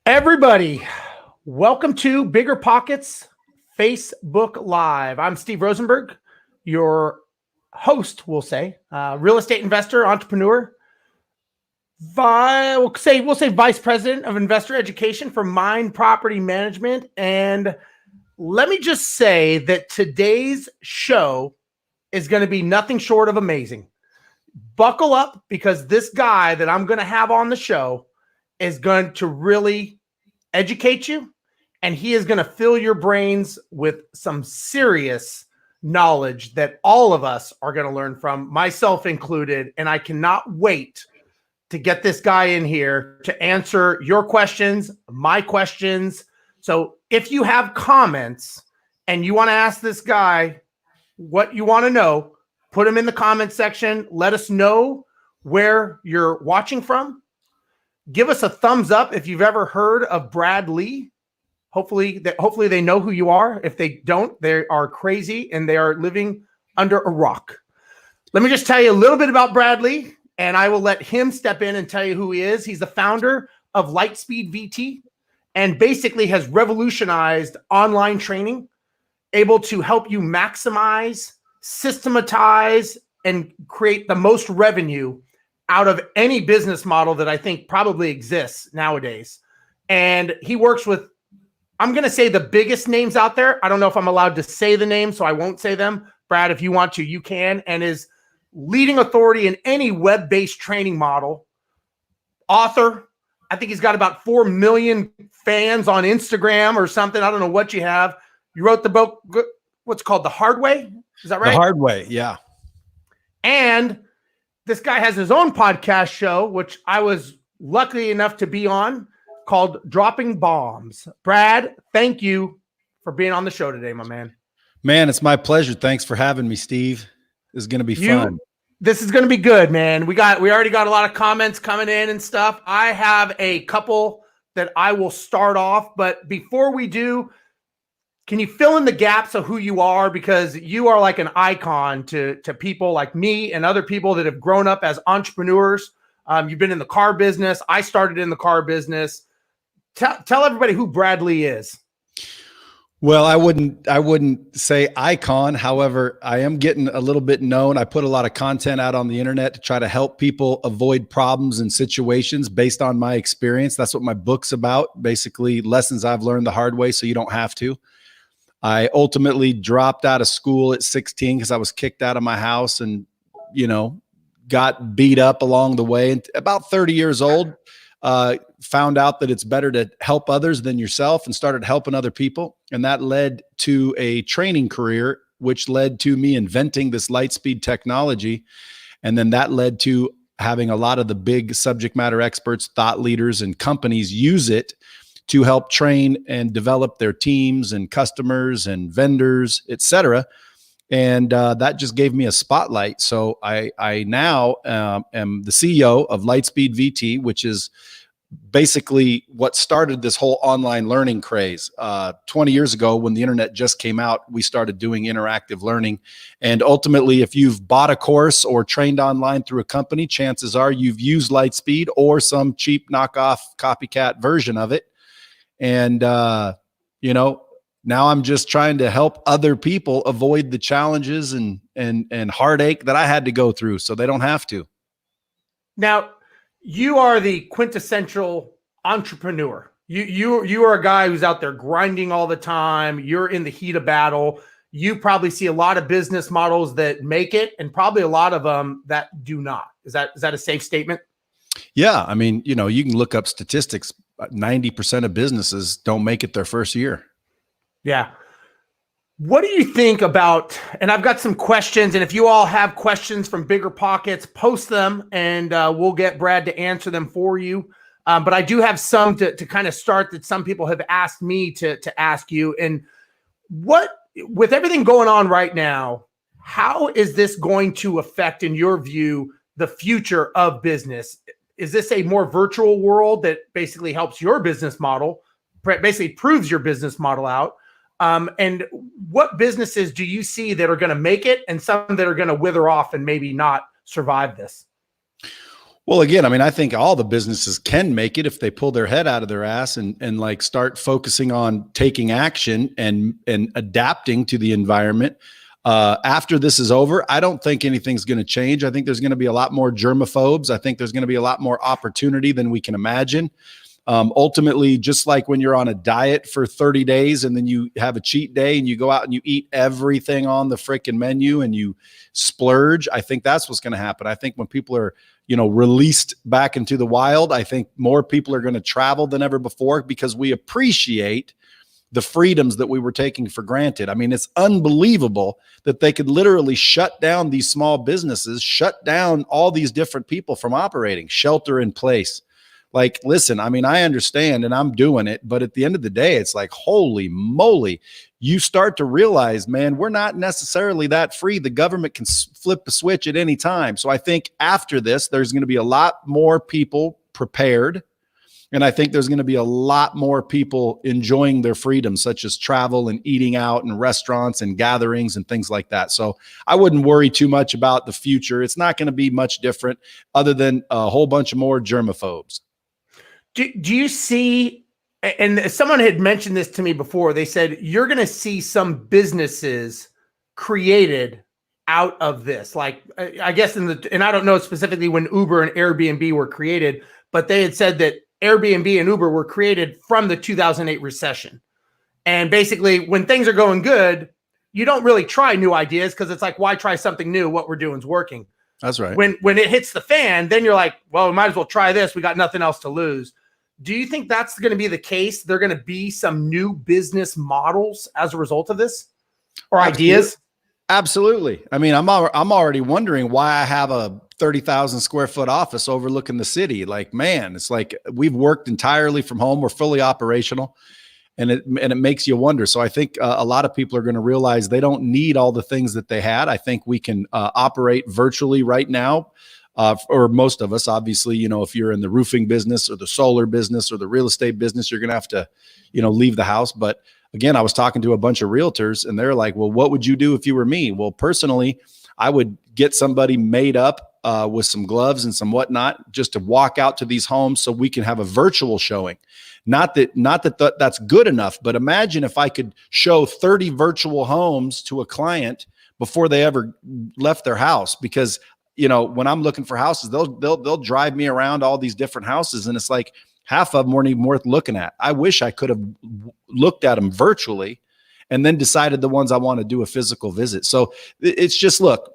Everybody, welcome to Bigger Pockets Facebook Live. I'm Steve Rozenberg, your host, we'll say, real estate investor, entrepreneur. We'll say vice president of investor education for Mind Property Management. And let me just say that today's show is going to be nothing short of amazing. Buckle up, because this guy that I'm going to have on the show is going to really educate you, and he is going to fill your brains with some serious knowledge that all of us are going to learn from, myself included. And I cannot wait to get this guy in here to answer your questions, my questions. So if you have comments and you want to ask this guy what you want to know, put them in the comment section. Let us know where you're watching from. Give us a thumbs up if you've ever heard of Brad Lea. Hopefully they know who you are. If they don't, they are crazy and they are living under a rock. Let me just tell you a little bit about Brad Lea, and I will let him step in and tell you who he is. He's the founder of LightSpeed VT and basically has revolutionized online training, able to help you maximize, systematize, and create the most revenue out of any business model that I think probably exists nowadays. And he works with, I'm going to say, the biggest names out there. I don't know if I'm allowed to say the names, so I won't say them. Brad, if you want to, you can. And is leading authority in any web-based training model. Author. I think he's got about 4 million fans on Instagram or something. I don't know what you have. You wrote the book, what's called The Hard Way? Is that right? The Hard Way, yeah. And this guy has his own podcast show, which I was lucky enough to be on, called Dropping Bombs. Brad, thank you for being on the show today, my man. Man, it's my pleasure. Thanks for having me, Steve. This is going to be fun. This is going to be good, man. We already got a lot of comments coming in and stuff. I have a couple that I will start off, but before we do, can you fill in the gaps of who you are? Because you are like an icon to people like me and other people that have grown up as entrepreneurs. You've been in the car business. I started in the car business. Tell everybody who Brad Lea is. Well, I wouldn't say icon. However, I am getting a little bit known. I put a lot of content out on the internet to try to help people avoid problems and situations based on my experience. That's what my book's about. Basically, lessons I've learned the hard way so you don't have to. I ultimately dropped out of school at 16 because I was kicked out of my house and, got beat up along the way. And about 30 years old, found out that it's better to help others than yourself and started helping other people. And that led to a training career, which led to me inventing this LightSpeed technology. And then that led to having a lot of the big subject matter experts, thought leaders, and companies use it to help train and develop their teams and customers and vendors, et cetera. And that just gave me a spotlight. So I now am the CEO of LightSpeed VT, which is basically what started this whole online learning craze. 20 years ago, when the internet just came out, we started doing interactive learning. And ultimately, if you've bought a course or trained online through a company, chances are you've used LightSpeed or some cheap knockoff copycat version of it. And, now I'm just trying to help other people avoid the challenges and heartache that I had to go through so they don't have to. Now, you are the quintessential entrepreneur. You are a guy who's out there grinding all the time. You're in the heat of battle. You probably see a lot of business models that make it and probably a lot of them that do not. Is that a safe statement? Yeah. I mean, you can look up statistics. 90% of businesses don't make it their first year. Yeah. What do you think about, and I've got some questions, and if you all have questions from Bigger Pockets, post them and we'll get Brad to answer them for you. But I do have some to kind of start that some people have asked me to ask you. And with everything going on right now, how is this going to affect, in your view, the future of business? Is this a more virtual world that basically helps your business model, basically proves your business model out? And what businesses do you see that are going to make it and some that are going to wither off and maybe not survive this? Well, again, I mean, I think all the businesses can make it if they pull their head out of their ass and like start focusing on taking action and adapting to the environment. After this is over, I don't think anything's going to change. I think there's going to be a lot more germaphobes. I think there's going to be a lot more opportunity than we can imagine. Ultimately, just like when you're on a diet for 30 days and then you have a cheat day and you go out and you eat everything on the freaking menu and you splurge, I think that's what's going to happen. I think when people are, released back into the wild, I think more people are going to travel than ever before because we appreciate the freedoms that we were taking for granted. I mean, it's unbelievable that they could literally shut down these small businesses, shut down all these different people from operating, shelter in place. Like, listen, I mean, I understand and I'm doing it, but at the end of the day, it's like, holy moly, you start to realize, man, we're not necessarily that free. The government can flip a switch at any time. So I think after this, there's going to be a lot more people prepared. And I think there's going to be a lot more people enjoying their freedom, such as travel and eating out and restaurants and gatherings and things like that. So I wouldn't worry too much about the future. It's not going to be much different other than a whole bunch of more germaphobes. Do you see, and someone had mentioned this to me before, they said, you're going to see some businesses created out of this. Like, I guess and I don't know specifically when Uber and Airbnb were created, but they had said that Airbnb and Uber were created from the 2008 recession. And basically when things are going good, you don't really try new ideas because it's like, why try something new? What we're doing is working. That's right. When it hits the fan, then you're like, well, we might as well try this. We got nothing else to lose. Do you think that's going to be the case? There are going to be some new business models as a result of this, or ideas? Absolutely. I mean, I'm already wondering why I have a 30,000 square foot office overlooking the city. Like, man, it's like we've worked entirely from home. We're fully operational, and it makes you wonder. So I think a lot of people are going to realize they don't need all the things that they had. I think we can operate virtually right now. Or most of us, obviously, if you're in the roofing business or the solar business or the real estate business, you're going to have to, leave the house. But again, I was talking to a bunch of realtors and they're like, well, what would you do if you were me? Well, personally, I would get somebody made up with some gloves and some whatnot just to walk out to these homes so we can have a virtual showing. Not that that's good enough, but imagine if I could show 30 virtual homes to a client before they ever left their house, because when I'm looking for houses, they'll drive me around all these different houses. And it's like half of them weren't even worth looking at. I wish I could have looked at them virtually and then decided the ones I want to do a physical visit. So it's just, look,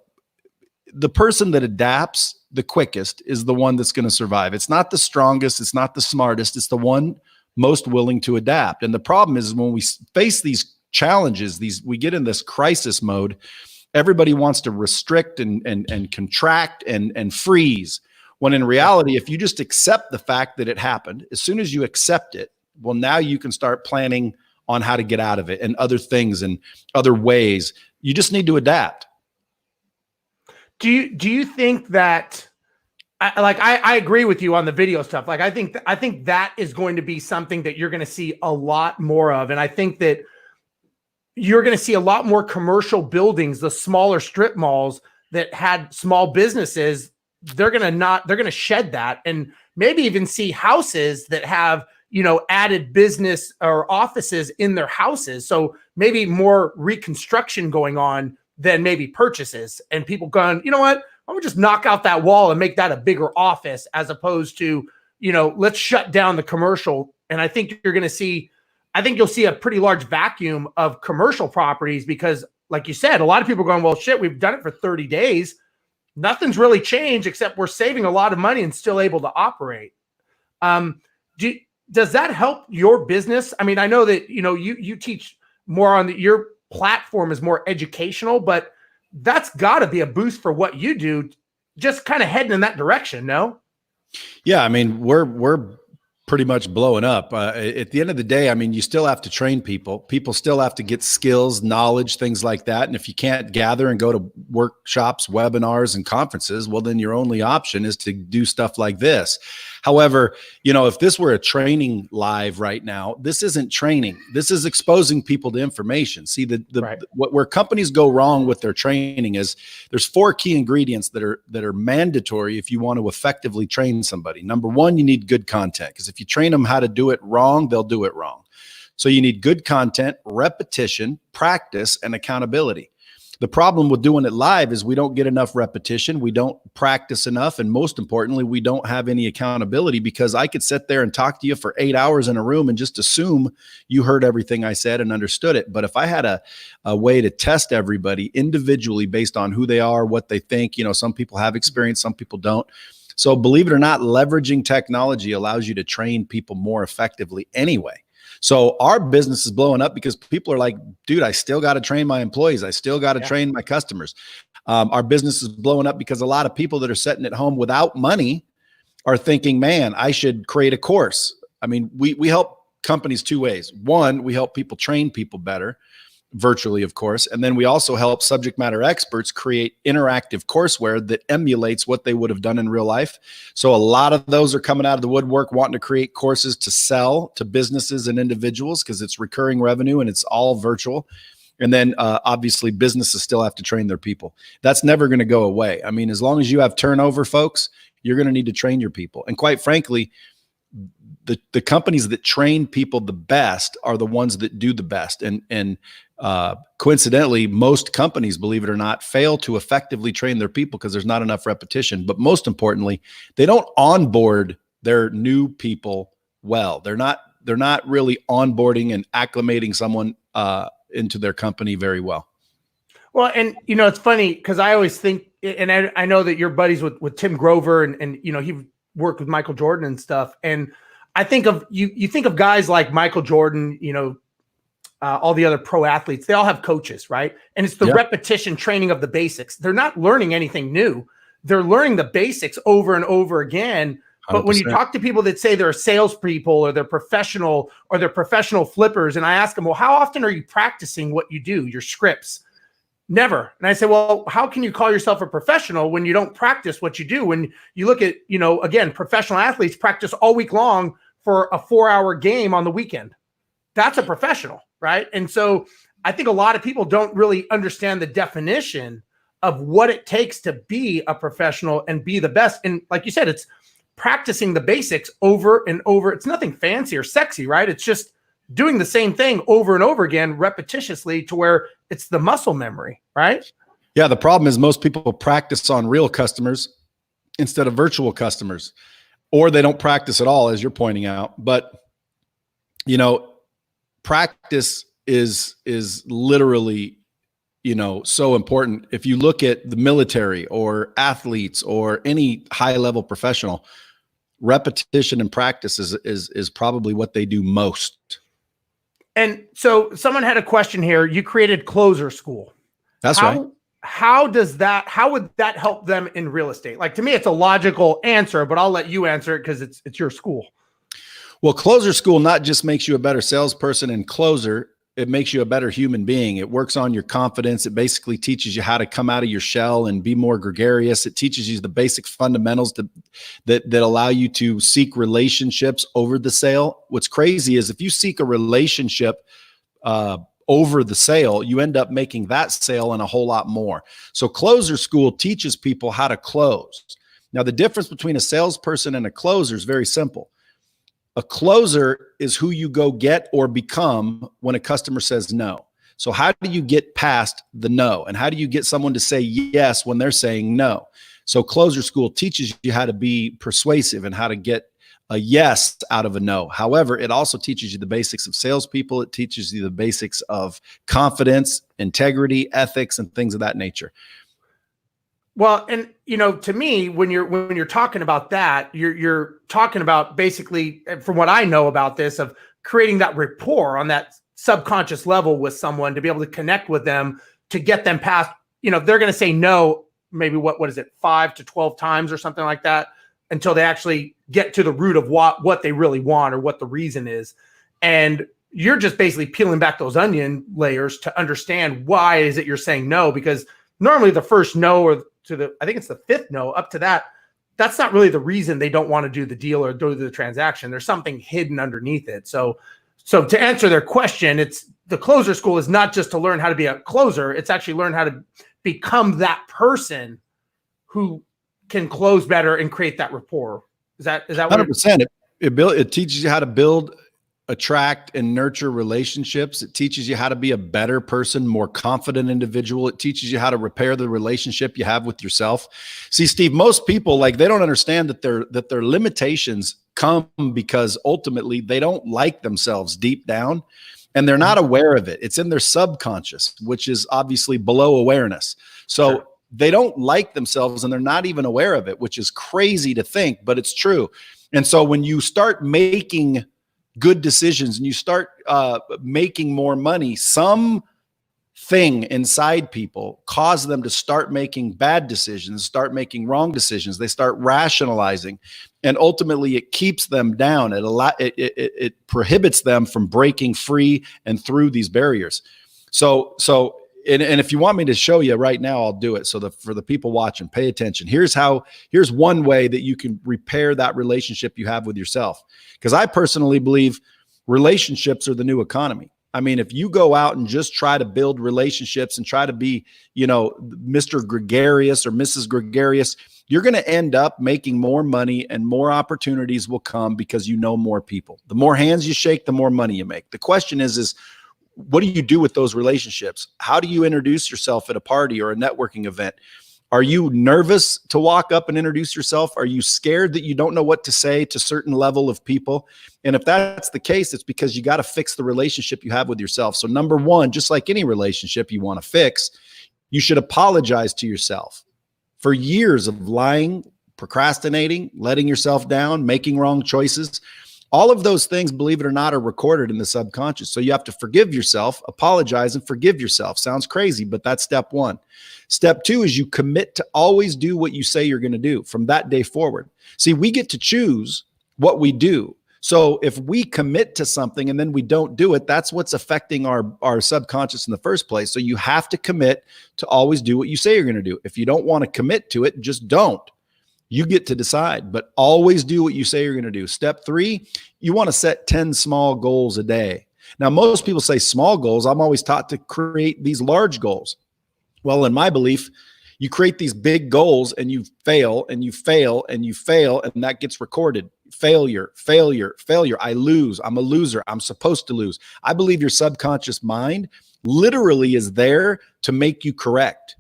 the person that adapts the quickest is the one that's going to survive. It's not the strongest. It's not the smartest. It's the one most willing to adapt. And the problem is when we face these challenges, we get in this crisis mode. Everybody wants to restrict and contract and freeze, when in reality, if you just accept the fact that it happened, as soon as you accept it, well, now you can start planning on how to get out of it and other things and other ways. You just need to adapt. Do you think that, I agree with you on the video stuff. Like, I think that is going to be something that you're going to see a lot more of. And I think that you're going to see a lot more commercial buildings, the smaller strip malls that had small businesses. They're going to shed that, and maybe even see houses that have, added business or offices in their houses. So maybe more reconstruction going on than maybe purchases, and people going, you know what, I'm gonna just knock out that wall and make that a bigger office, as opposed to, let's shut down the commercial. And I think you'll see a pretty large vacuum of commercial properties because, like you said, a lot of people are going, well, shit, we've done it for 30 days. Nothing's really changed except we're saving a lot of money and still able to operate. Does that help your business? I mean, I know that, you teach more on your platform is more educational, but that's got to be a boost for what you do, just kind of heading in that direction, no? Yeah. I mean, we're pretty much blowing up. At the end of the day, I mean, you still have to train people. People still have to get skills, knowledge, things like that. And if you can't gather and go to workshops, webinars, and conferences, well, then your only option is to do stuff like this. However, if this were a training live right now, this isn't training. This is exposing people to information. See, where companies go wrong with their training is there's 4 key ingredients that are mandatory if you want to effectively train somebody. Number 1, you need good content, because if you train them how to do it wrong, they'll do it wrong. So you need good content, repetition, practice, and accountability. The problem with doing it live is we don't get enough repetition. We don't practice enough. And most importantly, we don't have any accountability, because I could sit there and talk to you for 8 hours in a room and just assume you heard everything I said and understood it. But if I had a way to test everybody individually based on who they are, what they think, some people have experience, some people don't. So believe it or not, leveraging technology allows you to train people more effectively anyway. So our business is blowing up because people are like, dude, I still got to train my employees. I still got to train my customers. Our business is blowing up because a lot of people that are sitting at home without money are thinking, man, I should create a course. I mean, we help companies 2 ways. 1, we help people train people better, virtually, of course. And then we also help subject matter experts create interactive courseware that emulates what they would have done in real life. So a lot of those are coming out of the woodwork wanting to create courses to sell to businesses and individuals, because it's recurring revenue and it's all virtual. And then obviously businesses still have to train their people. That's never going to go away. I mean, as long as you have turnover, folks, you're going to need to train your people. And quite frankly, the companies that train people the best are the ones that do the best. And coincidentally, most companies, believe it or not, fail to effectively train their people because there's not enough repetition. But most importantly, they don't onboard their new people well. They're not really onboarding and acclimating someone into their company very well. Well, and it's funny because I always think, and I know that you're buddies with Tim Grover, and he worked with Michael Jordan and stuff. And I think of you think of guys like Michael Jordan, all the other pro athletes, they all have coaches, right? And it's the repetition training of the basics. They're not learning anything new. They're learning the basics over and over again. But 100%. When you talk to people that say they're salespeople or they're professional flippers, and I ask them, well, how often are you practicing what you do, your scripts? Never. And I say, well, how can you call yourself a professional when you don't practice what you do? When you look at, again, professional athletes practice all week long for a 4-hour game on the weekend. That's a professional, right? And so I think a lot of people don't really understand the definition of what it takes to be a professional and be the best. And like you said, it's practicing the basics over and over. It's nothing fancy or sexy, right? It's just doing the same thing over and over again, repetitiously, to where it's the muscle memory, right? Yeah. The problem is most people practice on real customers instead of virtual customers, or they don't practice at all, as you're pointing out. But, practice is literally, so important. If you look at the military or athletes or any high level professional, repetition and practice is probably what they do most. And so someone had a question here. You created Closer School. That's right. How would that help them in real estate? Like, to me, it's a logical answer, but I'll let you answer it because it's your school. Well, Closer School not just makes you a better salesperson and closer, it makes you a better human being. It works on your confidence. It basically teaches you how to come out of your shell and be more gregarious. It teaches you the basic fundamentals that allow you to seek relationships over the sale. What's crazy is if you seek a relationship over the sale, you end up making that sale and a whole lot more. So Closer School teaches people how to close. Now, the difference between a salesperson and a closer is very simple. A closer is who you go get or become when a customer says no. So how do you get past the no? And how do you get someone to say yes when they're saying no? So Closer School teaches you how to be persuasive and how to get a yes out of a no. However, it also teaches you the basics of salespeople. It teaches you the basics of confidence, integrity, ethics, and things of that nature. Well, and to me, when you're talking about that, you're talking about basically, from what I know about this, of creating that rapport on that subconscious level with someone to be able to connect with them, to get them past, they're going to say no, maybe what is it, 5 to 12 times or something like that, until they actually get to the root of what they really want or what the reason is. And you're just basically peeling back those onion layers to understand why is it you're saying no, because normally the first no, or I think it's the 5th no, up to that's that's not really the reason they don't want to do the deal or do the transaction. There's something hidden underneath it. So to answer their question, it's the closer school is not just to learn how to be a closer. It's actually learn how to become that person who can close better and create that rapport. Is that 100%? It teaches you how to build, attract, and nurture relationships. It teaches you how to be a better person, more confident individual. It teaches you how to repair the relationship you have with yourself. See, Steve, most people, like, they don't understand that their limitations come because ultimately they don't like themselves deep down, and they're not aware of it. It's in their subconscious, which is obviously below awareness. So sure, they don't like themselves and they're not even aware of it, which is crazy to think, but it's true. And so when you start making good decisions and you start making more money, some thing inside people cause them to start making bad decisions, start making wrong decisions. They start rationalizing, and ultimately it keeps them down. It prohibits them from breaking free and through these barriers. So if you want me to show you right now, I'll do it. So for the people watching, pay attention. Here's one way that you can repair that relationship you have with yourself. Because I personally believe relationships are the new economy. I mean, if you go out and just try to build relationships and try to be, Mr. Gregarious or Mrs. Gregarious, you're going to end up making more money, and more opportunities will come because you know more people. The more hands you shake, the more money you make. The question is what do you do with those relationships? How do you introduce yourself at a party or a networking event? Are you nervous to walk up and introduce yourself? Are you scared that you don't know what to say to a certain level of people? And if that's the case, it's because you got to fix the relationship you have with yourself. So number one, just like any relationship you want to fix, you should apologize to yourself for years of lying, procrastinating, letting yourself down, making wrong choices. All of those things, believe it or not, are recorded in the subconscious. So you have to forgive yourself, apologize, and forgive yourself. Sounds crazy, but that's step one. Step two is you commit to always do what you say you're going to do from that day forward. See, we get to choose what we do. So if we commit to something and then we don't do it, that's what's affecting our subconscious in the first place. So you have to commit to always do what you say you're going to do. If you don't want to commit to it, just don't. You get to decide, but always do what you say you're going to do. Step three, you want to set 10 small goals a day. Now, most people say small goals. I'm always taught to create these large goals. Well, in my belief, you create these big goals and you fail and you fail and you fail, and that gets recorded. Failure, failure, failure. I lose. I'm a loser. I'm supposed to lose. I believe your subconscious mind literally is there to make you correct.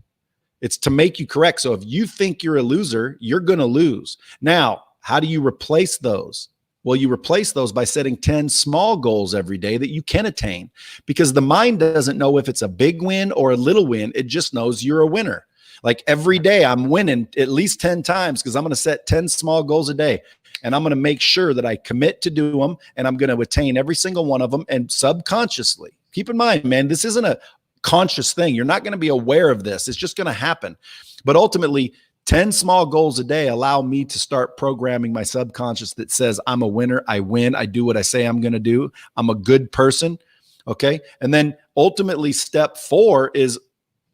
It's to make you correct. So if you think you're a loser, you're going to lose. Now, how do you replace those? Well, you replace those by setting 10 small goals every day that you can attain, because the mind doesn't know if it's a big win or a little win. It just knows you're a winner. Like every day I'm winning at least 10 times because I'm going to set 10 small goals a day, and I'm going to make sure that I commit to do them, and I'm going to attain every single one of them. And subconsciously, keep in mind, man, this isn't a conscious thing. You're not going to be aware of this. It's just going to happen. But ultimately, 10 small goals a day allow me to start programming my subconscious that says I'm a winner. I win. I do what I say I'm going to do. I'm a good person. Okay. And then ultimately, step four is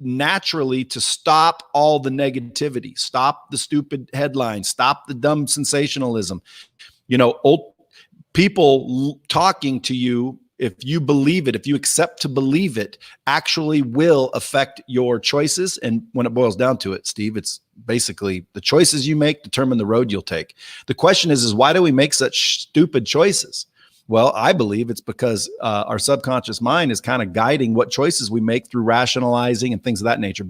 naturally to stop all the negativity, stop the stupid headlines, stop the dumb sensationalism. People talking to you, if you believe it, if you accept to believe it, actually will affect your choices. And when it boils down to it, Steve, it's basically the choices you make determine the road you'll take. The question is why do we make such stupid choices? Well, I believe it's because our subconscious mind is kind of guiding what choices we make through rationalizing and things of that nature.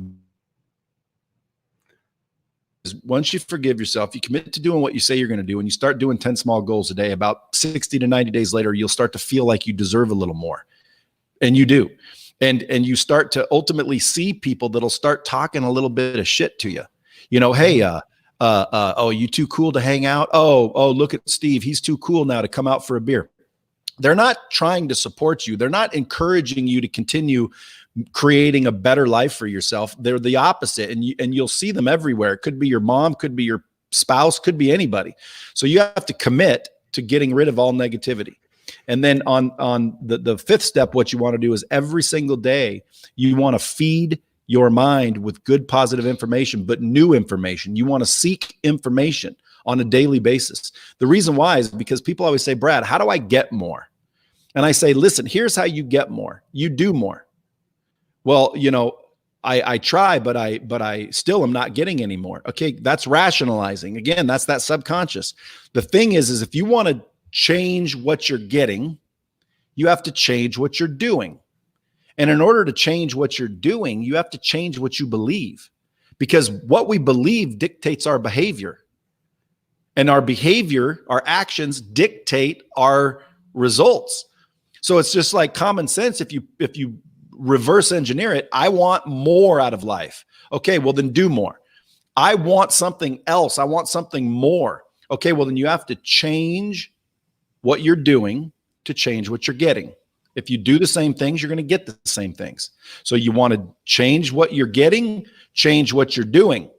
Once you forgive yourself, you commit to doing what you say you're going to do, and you start doing 10 small goals a day, about 60 to 90 days later, you'll start to feel like you deserve a little more. And you do. And you start to ultimately see people that'll start talking a little bit of shit to you. Hey, oh, you too cool to hang out? Oh, look at Steve. He's too cool now to come out for a beer. They're not trying to support you. They're not encouraging you to continue creating a better life for yourself. They're the opposite. And you'll see them everywhere. It could be your mom, could be your spouse, could be anybody. So you have to commit to getting rid of all negativity. And then on the fifth step, what you want to do is every single day, you want to feed your mind with good, positive information, but new information. You want to seek information. on a daily basis. The reason why is because people always say, Brad, how do I get more? And I say, listen, here's how you get more. You do more. Well, I try, but I still am not getting any more. Okay, that's rationalizing. Again, that's that subconscious. The thing is if you want to change what you're getting, you have to change what you're doing. And in order to change what you're doing, you have to change what you believe, because what we believe dictates our behavior. And our behavior, our actions dictate our results. So it's just like common sense. If you reverse engineer it, I want more out of life. Okay, well then do more. I want something else. I want something more. Okay, well then you have to change what you're doing to change what you're getting. If you do the same things, you're going to get the same things. So you want to change what you're getting, change what you're doing.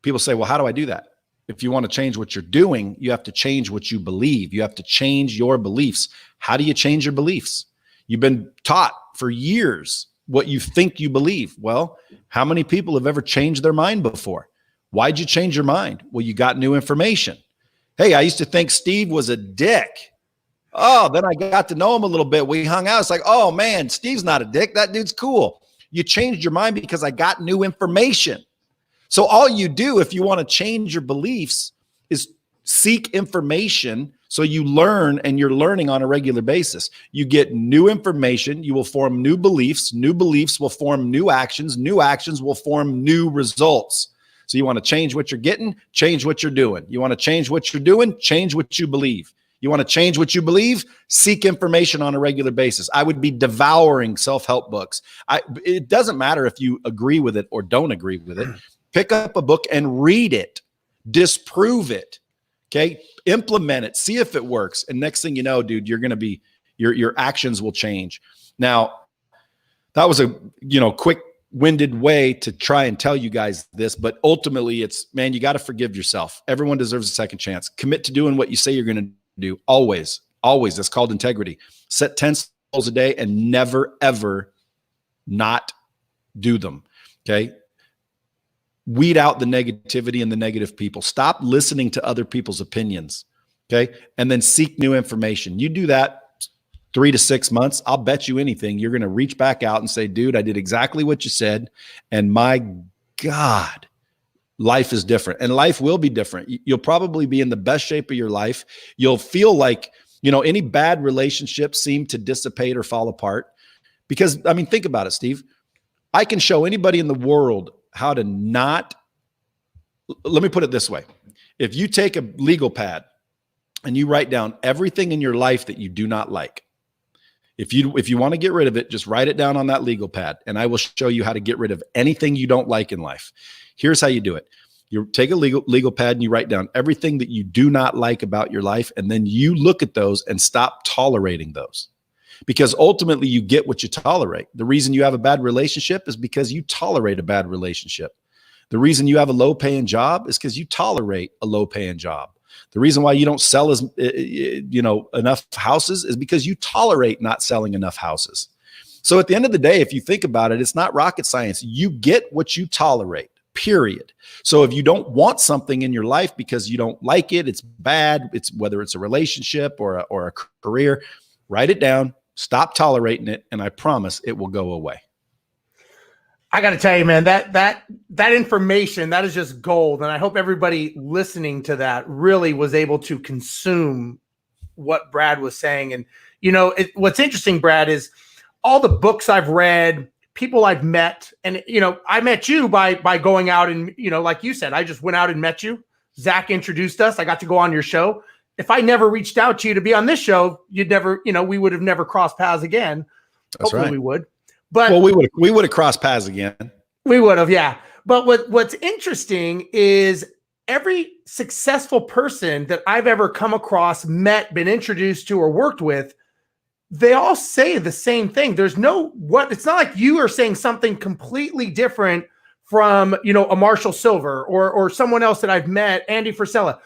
People say, well, how do I do that? If you want to change what you're doing, you have to change what you believe. You have to change your beliefs. How do you change your beliefs? You've been taught for years what you think you believe. Well, how many people have ever changed their mind before? Why'd you change your mind? Well, you got new information. Hey, I used to think Steve was a dick. Oh, then I got to know him a little bit. We hung out. It's like, oh man, Steve's not a dick. That dude's cool. You changed your mind because I got new information. So all you do if you want to change your beliefs is seek information. So you learn, and you're learning on a regular basis. You get new information. You will form new beliefs. New beliefs will form new actions. New actions will form new results. So you want to change what you're getting, change what you're doing. You want to change what you're doing, change what you believe. You want to change what you believe, seek information on a regular basis. I would be devouring self-help books. It doesn't matter if you agree with it or don't agree with it. Pick up a book and read it. Disprove it. Okay? Implement it. See if it works. And next thing you know, dude, you're going to be, your actions will change. Now, that was a, quick-winded way to try and tell you guys this, but ultimately it's, man, you got to forgive yourself. Everyone deserves a second chance. Commit to doing what you say you're going to do. Always. That's called integrity. Set 10 goals a day and never, ever not do them. Okay. Weed out the negativity and the negative people. Stop listening to other people's opinions. Okay. And then seek new information. You do that 3 to 6 months. I'll bet you anything. You're going to reach back out and say, dude, I did exactly what you said. And my God, life is different, and life will be different. You'll probably be in the best shape of your life. You'll feel like, any bad relationships seem to dissipate or fall apart because, think about it, Steve. I can show anybody in the world how to not, let me put it this way. If you take a legal pad and you write down everything in your life that you do not like, if you want to get rid of it, just write it down on that legal pad, and I will show you how to get rid of anything you don't like in life. Here's how you do it. You take a legal pad and you write down everything that you do not like about your life, and then you look at those and stop tolerating those. Because ultimately you get what you tolerate. The reason you have a bad relationship is because you tolerate a bad relationship. The reason you have a low-paying job is because you tolerate a low-paying job. The reason why you don't sell enough houses is because you tolerate not selling enough houses. So at the end of the day, if you think about it, it's not rocket science. You get what you tolerate, period. So if you don't want something in your life because you don't like it, it's bad, it's whether it's a relationship or a career, write it down, stop tolerating it, and I promise it will go away. I got to tell you, man, that information, that is just gold. And I hope everybody listening to that really was able to consume what Brad was saying. And, what's interesting, Brad, is all the books I've read, people I've met, and, I met you by going out and, like you said, I just went out and met you. Zach introduced us. I got to go on your show. If I never reached out to you to be on this show, you'd never, we would have never crossed paths again. That's Hopefully right. we would. But we would have crossed paths again. We would have, yeah. But what's interesting is every successful person that I've ever come across, met, been introduced to, or worked with, they all say the same thing. There's it's not like you are saying something completely different from, a Marshall Silver or someone else that I've met, Andy Frisella.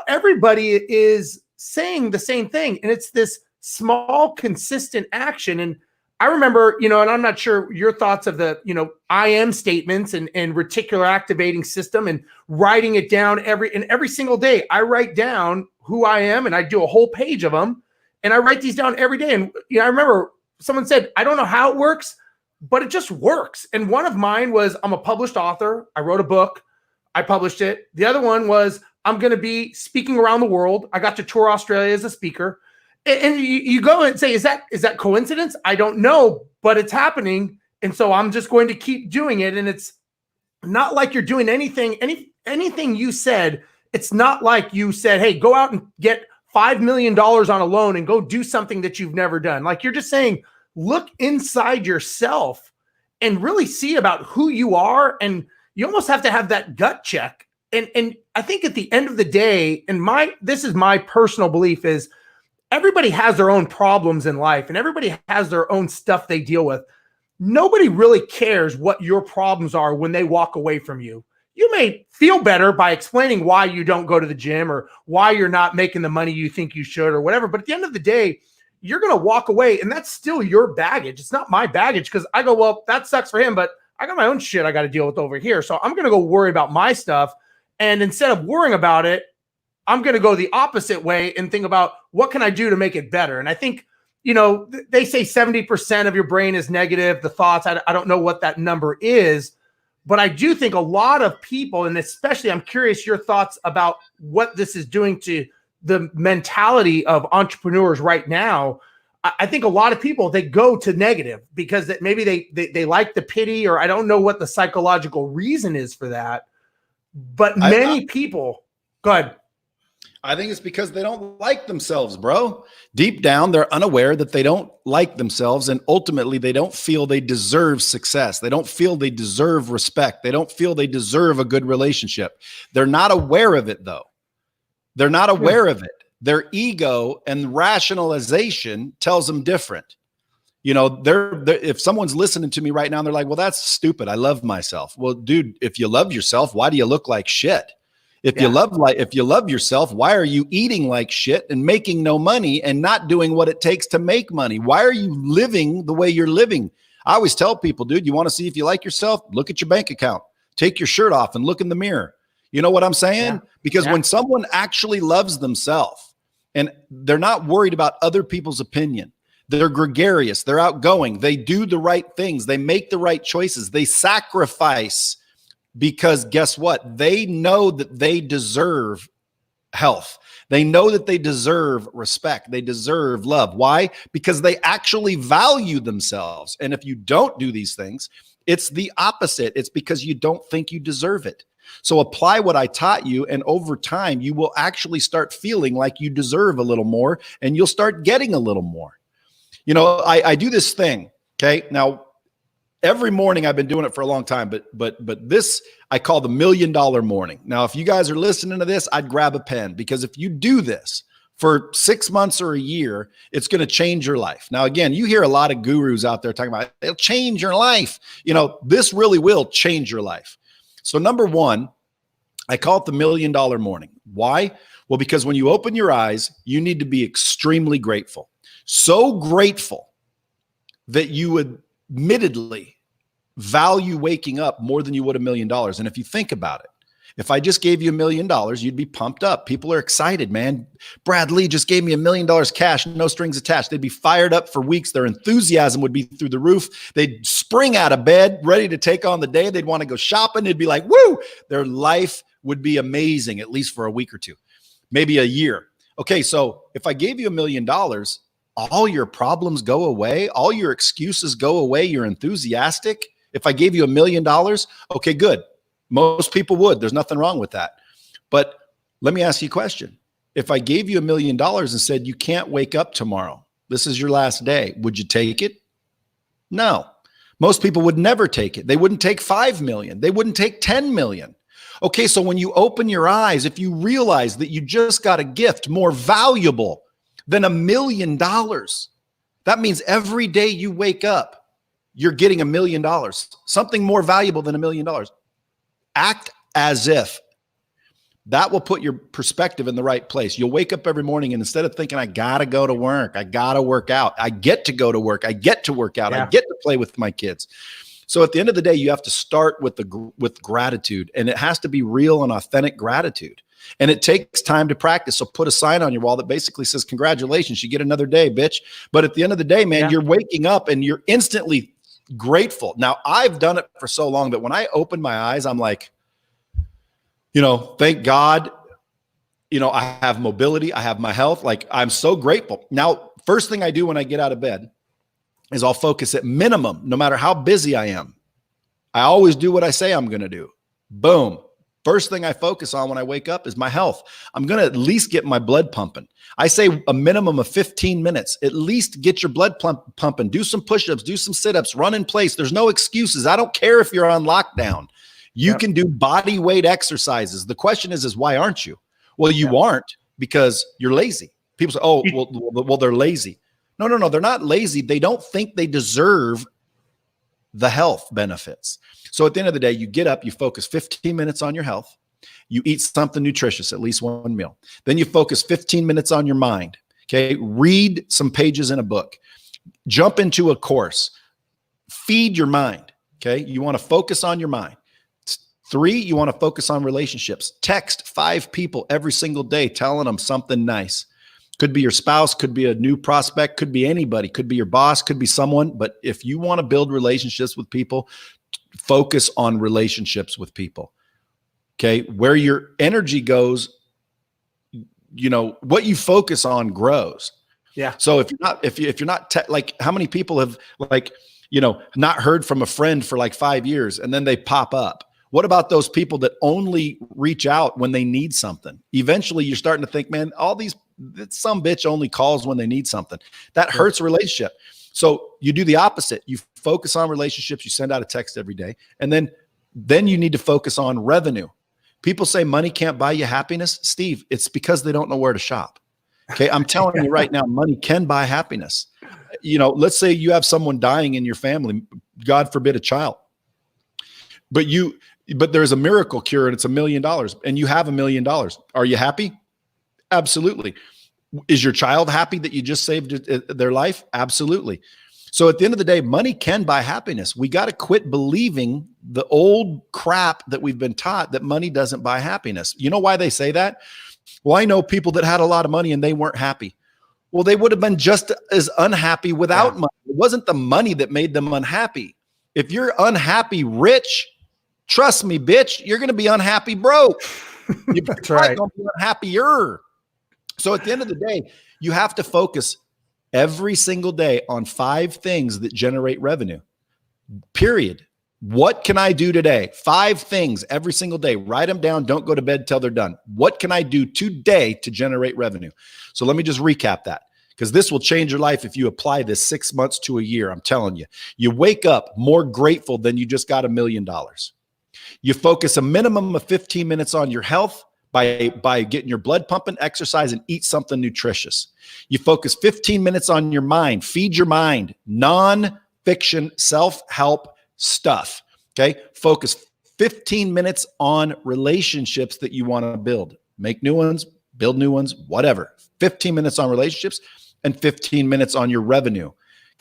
Everybody is saying the same thing. And it's this small, consistent action. And I remember, and I'm not sure your thoughts of the, I am statements and reticular activating system and writing it down every single day. I write down who I am and I do a whole page of them and I write these down every day. And, I remember someone said, I don't know how it works, but it just works. And one of mine was, I'm a published author. I wrote a book. I published it. The other one was, I'm going to be speaking around the world. I got to tour Australia as a speaker. And you go and say, is that coincidence? I don't know, but it's happening. And so I'm just going to keep doing it. And it's not like you're doing anything you said. It's not like you said, hey, go out and get $5 million on a loan and go do something that you've never done. Like you're just saying, look inside yourself and really see about who you are. And you almost have to have that gut check. And I think at the end of the day, and this is my personal belief, is everybody has their own problems in life and everybody has their own stuff they deal with. Nobody really cares what your problems are when they walk away from you. You may feel better by explaining why you don't go to the gym or why you're not making the money you think you should or whatever. But at the end of the day, you're going to walk away and that's still your baggage. It's not my baggage because I go, well, that sucks for him, but I got my own shit I got to deal with over here. So I'm going to go worry about my stuff. And instead of worrying about it, I'm going to go the opposite way and think about what can I do to make it better. And I think, they say 70% of your brain is negative, the thoughts. I don't know what that number is, but I do think a lot of people, and especially I'm curious your thoughts about what this is doing to the mentality of entrepreneurs right now. I think a lot of people, they go to negative because that maybe they like the pity, or I don't know what the psychological reason is for that. But many people, go ahead. I think it's because they don't like themselves, bro. Deep down, they're unaware that they don't like themselves. And ultimately, they don't feel they deserve success. They don't feel they deserve respect. They don't feel they deserve a good relationship. They're not aware of it, though. They're not aware of it. Their ego and rationalization tells them different. They're if someone's listening to me right now, and they're like, well, that's stupid. I love myself. Well, dude, if you love yourself, why do you look like shit? If you love yourself, why are you eating like shit and making no money and not doing what it takes to make money? Why are you living the way you're living? I always tell people, dude, you want to see if you like yourself? Look at your bank account. Take your shirt off and look in the mirror. You know what I'm saying? Yeah. Because when someone actually loves themselves and they're not worried about other people's opinion, they're gregarious, they're outgoing, they do the right things, they make the right choices, they sacrifice. Because guess what? They know that they deserve health. They know that they deserve respect. They deserve love. Why? Because they actually value themselves. And if you don't do these things, it's the opposite. It's because you don't think you deserve it. So apply what I taught you, and over time, you will actually start feeling like you deserve a little more, and you'll start getting a little more. I do this thing. Okay. Now, every morning, I've been doing it for a long time, but this I call the $1 million morning. Now, if you guys are listening to this, I'd grab a pen, because if you do this for 6 months or a year, it's going to change your life. Now, again, you hear a lot of gurus out there talking about it'll change your life. This really will change your life. So number one, I call it the $1 million morning. Why? Well, because when you open your eyes, you need to be extremely grateful. So grateful that you would admittedly value waking up more than you would $1 million. And if you think about it, if I just gave you $1 million, you'd be pumped up. People are excited, man. Brad Lea just gave me $1 million cash, no strings attached. They'd be fired up for weeks. Their enthusiasm would be through the roof. They'd spring out of bed, ready to take on the day. They'd want to go shopping. They'd be like, woo! Their life would be amazing, at least for a week or two, maybe a year. Okay, so if I gave you $1 million, all your problems go away. All your excuses go away. You're enthusiastic. If I gave you $1 million, okay, good. Most people would. There's nothing wrong with that. But let me ask you a question. If I gave you $1 million and said, you can't wake up tomorrow, this is your last day, would you take it? No. Most people would never take it. They wouldn't take 5 million. They wouldn't take 10 million. Okay, so when you open your eyes, if you realize that you just got a gift more valuable than $1 million, that means every day you wake up, you're getting $1 million, something more valuable than $1 million. Act as if. That will put your perspective in the right place. You'll wake up every morning and instead of thinking, I got to go to work, I got to work out, I get to go to work, I get to work out, I get to play with my kids. So at the end of the day, you have to start with gratitude, and it has to be real and authentic gratitude. And it takes time to practice. So put a sign on your wall that basically says, congratulations, you get another day, bitch. But at the end of the day, man, you're waking up and you're instantly grateful. Now, I've done it for so long that when I open my eyes, I'm like, thank God, I have mobility, I have my health. Like, I'm so grateful. Now, first thing I do when I get out of bed is I'll focus at minimum, no matter how busy I am. I always do what I say I'm going to do. Boom. First thing I focus on when I wake up is my health. I'm going to at least get my blood pumping. I say a minimum of 15 minutes. At least get your blood pumping. Do some push-ups, do some sit-ups, run in place. There's no excuses. I don't care if you're on lockdown. You can do body weight exercises. The question is why aren't you? Well, you aren't because you're lazy. People say, oh, well, they're lazy. No, they're not lazy. They don't think they deserve the health benefits. So at the end of the day, you get up, you focus 15 minutes on your health. You eat something nutritious, at least one meal. Then you focus 15 minutes on your mind. Okay. Read some pages in a book, jump into a course, feed your mind. Okay. You want to focus on your mind. 3, you want to focus on relationships. Text 5 people every single day, telling them something nice. Could be your spouse, could be a new prospect, could be anybody, could be your boss, could be someone. But if you want to build relationships with people, focus on relationships with people. Okay. Where your energy goes, what you focus on grows. Yeah. So if you're not like, how many people have not heard from a friend for like 5 years and then they pop up? What about those people that only reach out when they need something? Eventually you're starting to think, man, some bitch only calls when they need something. That hurts a relationship. So you do the opposite. You focus on relationships. You send out a text every day. And then you need to focus on revenue. People say money can't buy you happiness. Steve, it's because they don't know where to shop. Okay. I'm telling you right now, money can buy happiness. Let's say you have someone dying in your family, God forbid a child, but there's a miracle cure and it's $1 million and you have $1 million. Are you happy? Absolutely. Is your child happy that you just saved their life? Absolutely. So at the end of the day, money can buy happiness. We got to quit believing the old crap that we've been taught that money doesn't buy happiness. You know why they say that? Well, I know people that had a lot of money and they weren't happy. Well, they would have been just as unhappy without money. It wasn't the money that made them unhappy. If you're unhappy rich, trust me, bitch, you're going to be unhappy broke. You're going to be unhappier. So at the end of the day, you have to focus every single day on 5 things that generate revenue, period. What can I do today? 5 things every single day. Write them down. Don't go to bed till they're done. What can I do today to generate revenue? So let me just recap that, because this will change your life if you apply this 6 months to a year. I'm telling you, you wake up more grateful than you just got $1 million. You focus a minimum of 15 minutes on your health by getting your blood pumping, exercise, and eat something nutritious. You focus 15 minutes on your mind. Feed your mind. Non-fiction, self-help stuff. Okay. Focus 15 minutes on relationships that you want to build. Make new ones, build new ones, whatever. 15 minutes on relationships and 15 minutes on your revenue.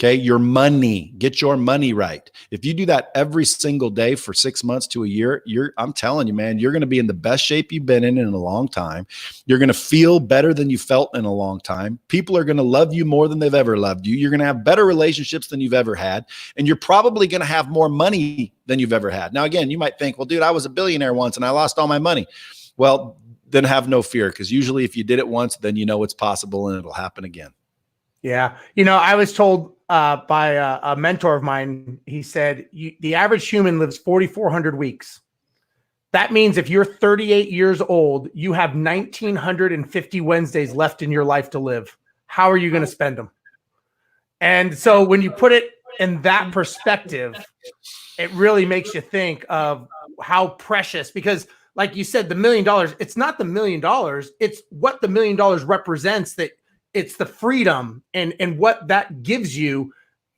Okay. Your money, get your money right. If you do that every single day for 6 months to a year, I'm telling you, man, you're going to be in the best shape you've been in a long time. You're going to feel better than you felt in a long time. People are going to love you more than they've ever loved you. You're going to have better relationships than you've ever had. And you're probably going to have more money than you've ever had. Now, again, you might think, well, dude, I was a billionaire once and I lost all my money. Well, then have no fear, because usually if you did it once, then you know it's possible and it'll happen again. Yeah. I was told by a mentor of mine, he said, the average human lives 4,400 weeks. That means if you're 38 years old, you have 1,950 Wednesdays left in your life to live. How are you going to spend them? And so when you put it in that perspective, it really makes you think of how precious, because like you said, the $1 million, it's not the $1 million. It's what the $1 million represents, that it's the freedom and what that gives you,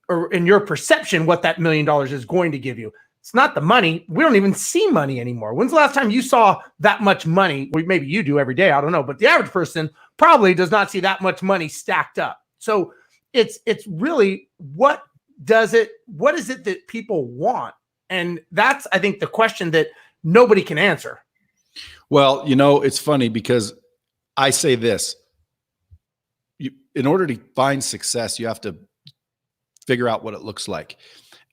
or in your perception, what that $1 million is going to give you. It's not the money. We don't even see money anymore. When's the last time you saw that much money? Well, maybe you do every day. I don't know. But the average person probably does not see that much money stacked up. So it's really what is it that people want? And that's, I think, the question that nobody can answer. Well, it's funny because I say this. In order to find success, you have to figure out what it looks like.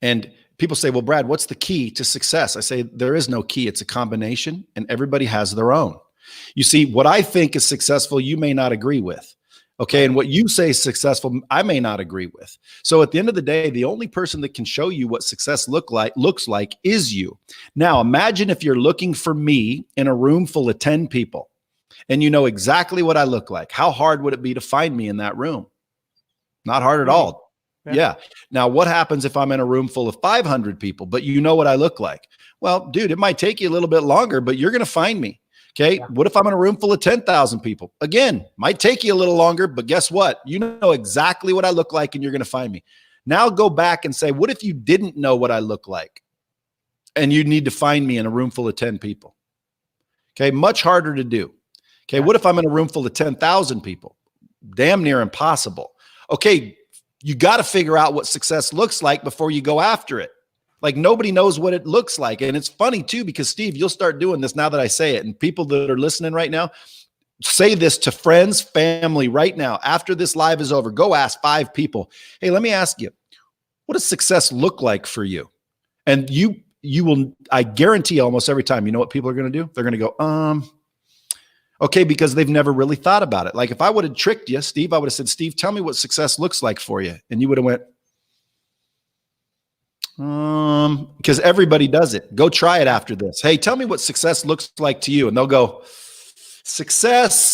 And people say, well, Brad, what's the key to success? I say, there is no key. It's a combination, and everybody has their own. You see, what I think is successful, you may not agree with. Okay. And what you say is successful, I may not agree with. So at the end of the day, the only person that can show you what success looks like is you. Now, imagine if you're looking for me in a room full of 10 people and you know exactly what I look like. How hard would it be to find me in that room? Not hard at all. Yeah. Now, what happens if I'm in a room full of 500 people, but you know what I look like? Well, dude, it might take you a little bit longer, but you're going to find me. Okay. Yeah. What if I'm in a room full of 10,000 people? Again, might take you a little longer, but guess what? You know exactly what I look like and you're going to find me. Now go back and say, what if you didn't know what I look like and you need to find me in a room full of 10 people? Okay. Much harder to do. Okay. What if I'm in a room full of 10,000 people? Damn near impossible. Okay. You got to figure out what success looks like before you go after it. Like nobody knows what it looks like. And it's funny too, because Steve, you'll start doing this now that I say it. And people that are listening right now, say this to friends, family right now. After this live is over, go ask 5 people. Hey, let me ask you, what does success look like for you? And you will, I guarantee almost every time, you know what people are going to do? They're going to go, okay, because they've never really thought about it. Like if I would have tricked you, Steve, I would have said, Steve, tell me what success looks like for you. And you would have went, because everybody does it. Go try it after this. Hey, tell me what success looks like to you. And they'll go, success,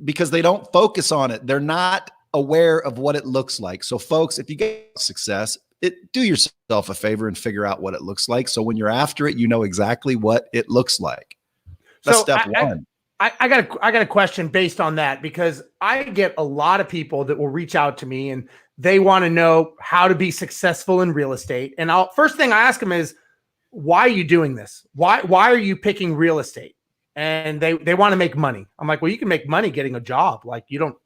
because they don't focus on it. They're not aware of what it looks like. So folks, if you get success, do yourself a favor and figure out what it looks like. So when you're after it, you know exactly what it looks like. That's step one. I got a question based on that, because I get a lot of people that will reach out to me and they want to know how to be successful in real estate. And first thing I ask them is, why are you doing this? Why are you picking real estate? And they want to make money. I'm like, well, you can make money getting a job. Like you don't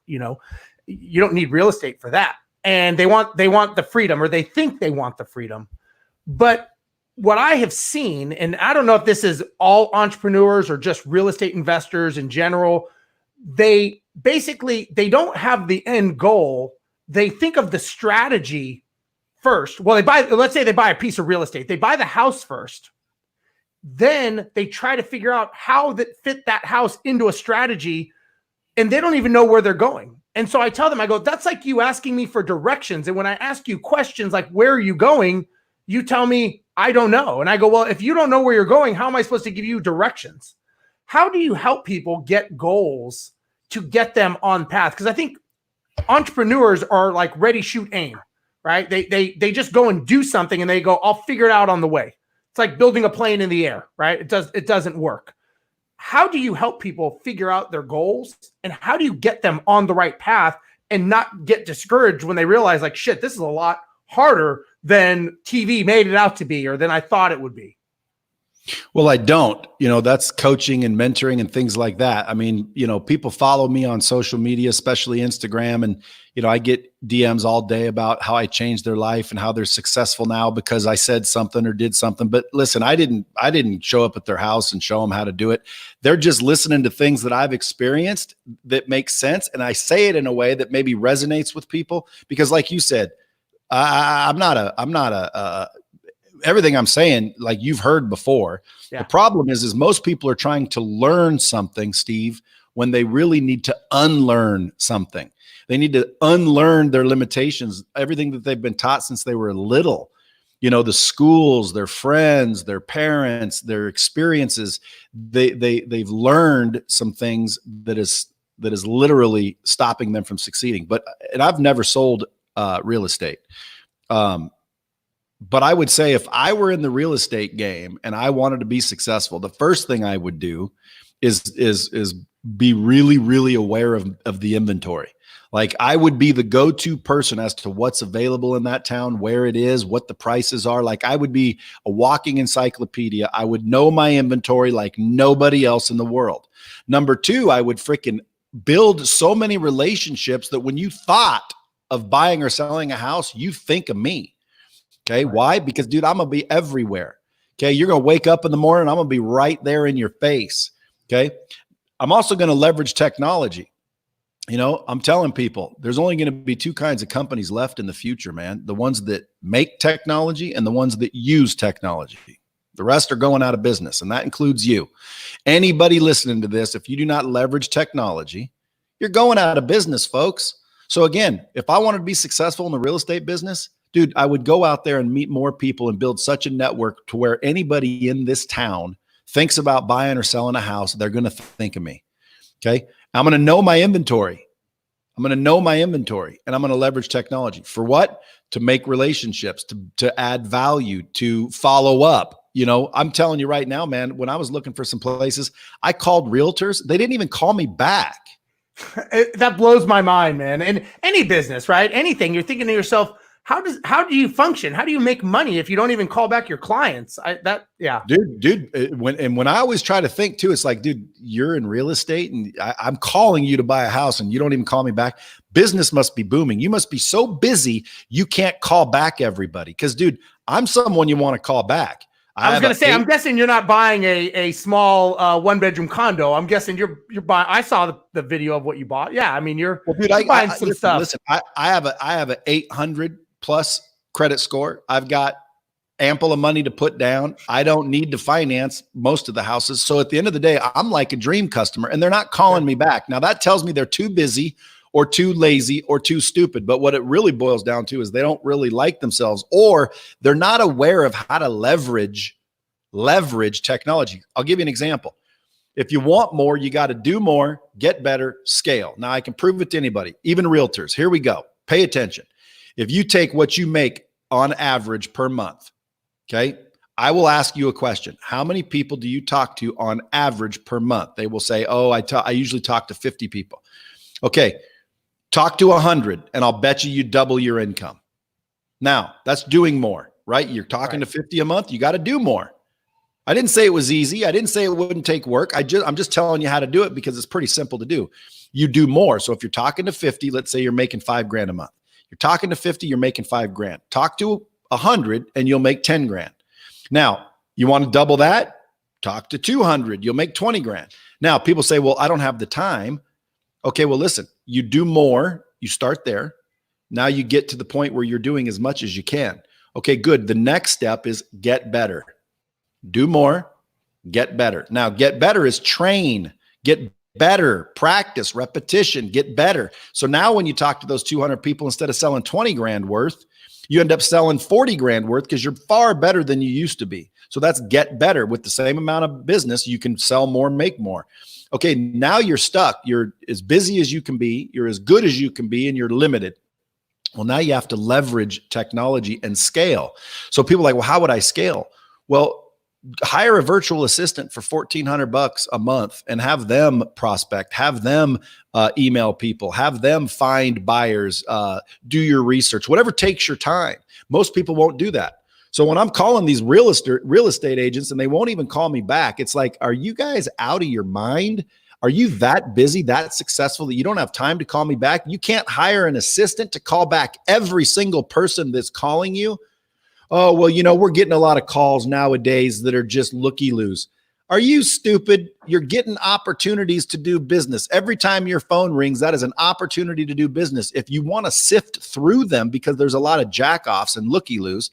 need real estate for that. And they want the freedom, or they think they want the freedom. But what I have seen, and I don't know if this is all entrepreneurs or just real estate investors in general, they don't have the end goal. They think of the strategy first. Well, let's say they buy a piece of real estate. They buy the house first. Then they try to figure out how that fit that house into a strategy, and they don't even know where they're going. And so I tell them, I go, that's like you asking me for directions. And when I ask you questions like, where are you going? You tell me, I don't know. And I go, well, if you don't know where you're going, how am I supposed to give you directions? How do you help people get goals to get them on path? Because I think entrepreneurs are like ready, shoot, aim, right? They just go and do something and they go, I'll figure it out on the way. It's like building a plane in the air, right? It doesn't work. How do you help people figure out their goals, and how do you get them on the right path and not get discouraged when they realize like, shit, this is a lot harder than TV made it out to be, or than I thought it would be? Well, I don't, that's coaching and mentoring and things like that. I mean, people follow me on social media, especially Instagram. And, I get DMs all day about how I changed their life and how they're successful now because I said something or did something. But listen, I didn't show up at their house and show them how to do it. They're just listening to things that I've experienced that make sense. And I say it in a way that maybe resonates with people, because like you said, I'm not a everything I'm saying, like you've heard before. Yeah. The problem is most people are trying to learn something, Steve, when they really need to unlearn something. They need to unlearn their limitations, everything that they've been taught since they were little. The schools, their friends, their parents, their experiences. They've learned some things that is literally stopping them from succeeding. And I've never sold real estate. But I would say if I were in the real estate game and I wanted to be successful, the first thing I would do is be really, really aware of the inventory. Like I would be the go-to person as to what's available in that town, where it is, what the prices are. Like I would be a walking encyclopedia. I would know my inventory like nobody else in the world. Number two, I would freaking build so many relationships that when you thought of buying or selling a house, you think of me. Okay. Right. Why? Because dude, I'm going to be everywhere. Okay. You're going to wake up in the morning. I'm going to be right there in your face. Okay. I'm also going to leverage technology. You know, I'm telling people there's only going to be two kinds of companies left in the future, man. The ones that make technology and the ones that use technology. The rest are going out of business, and that includes you. Anybody listening to this, if you do not leverage technology, you're going out of business, folks. So again, if I wanted to be successful in the real estate business, dude, I would go out there and meet more people and build such a network to where anybody in this town thinks about buying or selling a house, they're going to think of me. Okay. I'm going to know my inventory. I'm going to know my inventory, and I'm going to leverage technology for what? To make relationships, to add value, to follow up. You know, I'm telling you right now, man, when I was looking for some places, I called realtors. They didn't even call me back. That blows my mind, man. And any business, right? Anything, you're thinking to yourself, how do you function? How do you make money if you don't even call back your clients? Dude. When I always try to think too, it's like, dude, you're in real estate and I'm calling you to buy a house and you don't even call me back. Business must be booming. You must be so busy you can't call back everybody. Because, dude, I'm someone you want to call back. I was going to say, I'm guessing you're not buying a small 1-bedroom condo. I'm guessing you're buying. I saw the video of what you bought. Yeah, I mean, you're buying some stuff. Listen, I have a 800 plus credit score. I've got ample of money to put down. I don't need to finance most of the houses. So at the end of the day, I'm like a dream customer, and they're not calling me back. Now that tells me they're too busy or too lazy or too stupid. But what it really boils down to is they don't really like themselves, or they're not aware of how to leverage technology. I'll give you an example. If you want more, you got to do more, get better, scale. Now I can prove it to anybody, even realtors. Here we go. Pay attention. If you take what you make on average per month, okay, I will ask you a question. How many people do you talk to on average per month? They will say, oh, I usually talk to 50 people. Okay, talk to 100 and I'll bet you double your income. Now, that's doing more, right? You're talking to 50 a month. You got to do more. I didn't say it was easy. I didn't say it wouldn't take work. I'm just telling you how to do it because it's pretty simple to do. You do more. So if you're talking to 50, let's say you're making $5,000 a month. You're talking to 50, you're making $5,000. Talk to 100 and you'll make $10,000. Now, you want to double that? Talk to 200, you'll make $20,000. Now, people say, well, I don't have the time. Okay, well, listen, you do more, you start there. Now you get to the point where you're doing as much as you can. Okay, good. The next step is get better. Do more, get better. Now, get better is train, get better, practice, repetition, get better. So now when you talk to those 200 people, instead of selling $20,000 worth, you end up selling $40,000 worth because you're far better than you used to be. So that's get better. With the same amount of business, you can sell more, make more. Okay, now you're stuck. You're as busy as you can be. You're as good as you can be, and you're limited. Well, now you have to leverage technology and scale. So people are like, well, how would I scale? Well, hire a virtual assistant for $1,400 a month and have them prospect, have them email people, have them find buyers, do your research, whatever takes your time. Most people won't do that. So when I'm calling these real estate agents and they won't even call me back, it's like, are you guys out of your mind? Are you that busy, that successful that you don't have time to call me back? You can't hire an assistant to call back every single person that's calling you. Oh, well, you know, we're getting a lot of calls nowadays that are just looky-loos. Are you stupid? You're getting opportunities to do business. Every time your phone rings, that is an opportunity to do business. If you want to sift through them because there's a lot of jack-offs and looky-loos,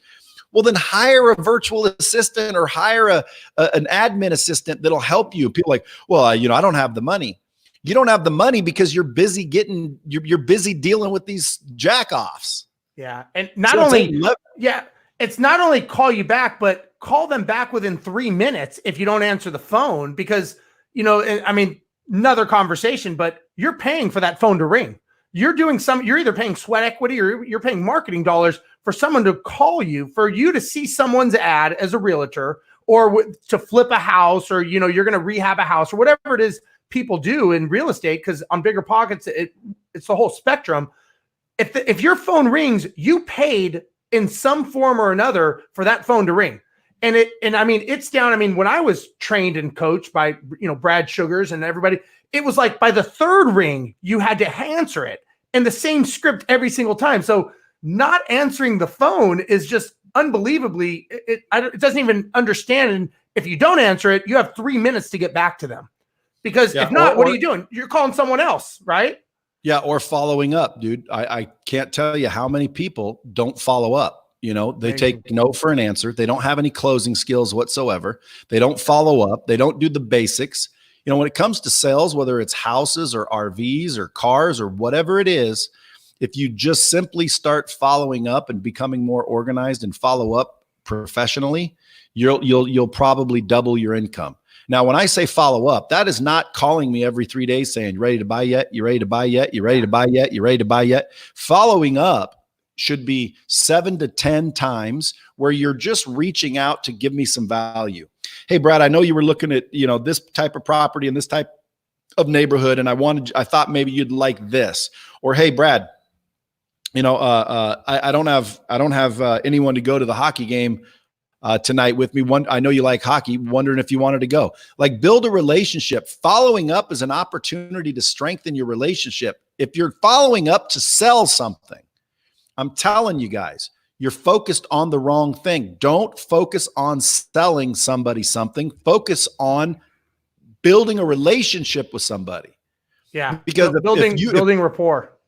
well, then hire a virtual assistant or hire an admin assistant that'll help you. People are like, well, I don't have the money. You don't have the money because you're busy you're busy dealing with these jack-offs. Yeah. And it's not only call you back, but call them back within 3 minutes if you don't answer the phone, because, I mean, another conversation, but you're paying for that phone to ring. You're either paying sweat equity or you're paying marketing dollars for someone to call you, for you to see someone's ad as a realtor or to flip a house, or, you know, you're going to rehab a house or whatever it is people do in real estate. Because on Bigger Pockets, it's the whole spectrum. If your phone rings, you paid in some form or another for that phone to ring. And I mean, it's down. I mean, when I was trained and coached by, you know, Brad Sugars and everybody, it was like by the third ring, you had to answer it, and the same script every single time. So not answering the phone is just unbelievably, it doesn't even understand. And if you don't answer it, you have 3 minutes to get back to them, because if not, what are you doing? You're calling someone else, right? Yeah. Or following up, dude. I can't tell you how many people don't follow up. You know, they take no for an answer. They don't have any closing skills whatsoever. They don't follow up. They don't do the basics. You know, when it comes to sales, whether it's houses or RVs or cars or whatever it is, if you just simply start following up and becoming more organized and follow up professionally, you'll probably double your income. Now, when I say follow up, that is not calling me every 3 days saying, "You ready to buy yet? You ready to buy yet? You ready to buy yet? You ready to buy yet?" Following up should be 7 to 10 times where you're just reaching out to give me some value. Hey, Brad, I know you were looking at, you know, this type of property in this type of neighborhood, and I thought maybe you'd like this. Or, hey, Brad, you know, I don't have anyone to go to the hockey game tonight with me. I know you like hockey, wondering if you wanted to go. Like, build a relationship. Following up is an opportunity to strengthen your relationship. If you're following up to sell something, I'm telling you guys, you're focused on the wrong thing. Don't focus on selling somebody something. Focus on building a relationship with somebody. Yeah. Because building rapport.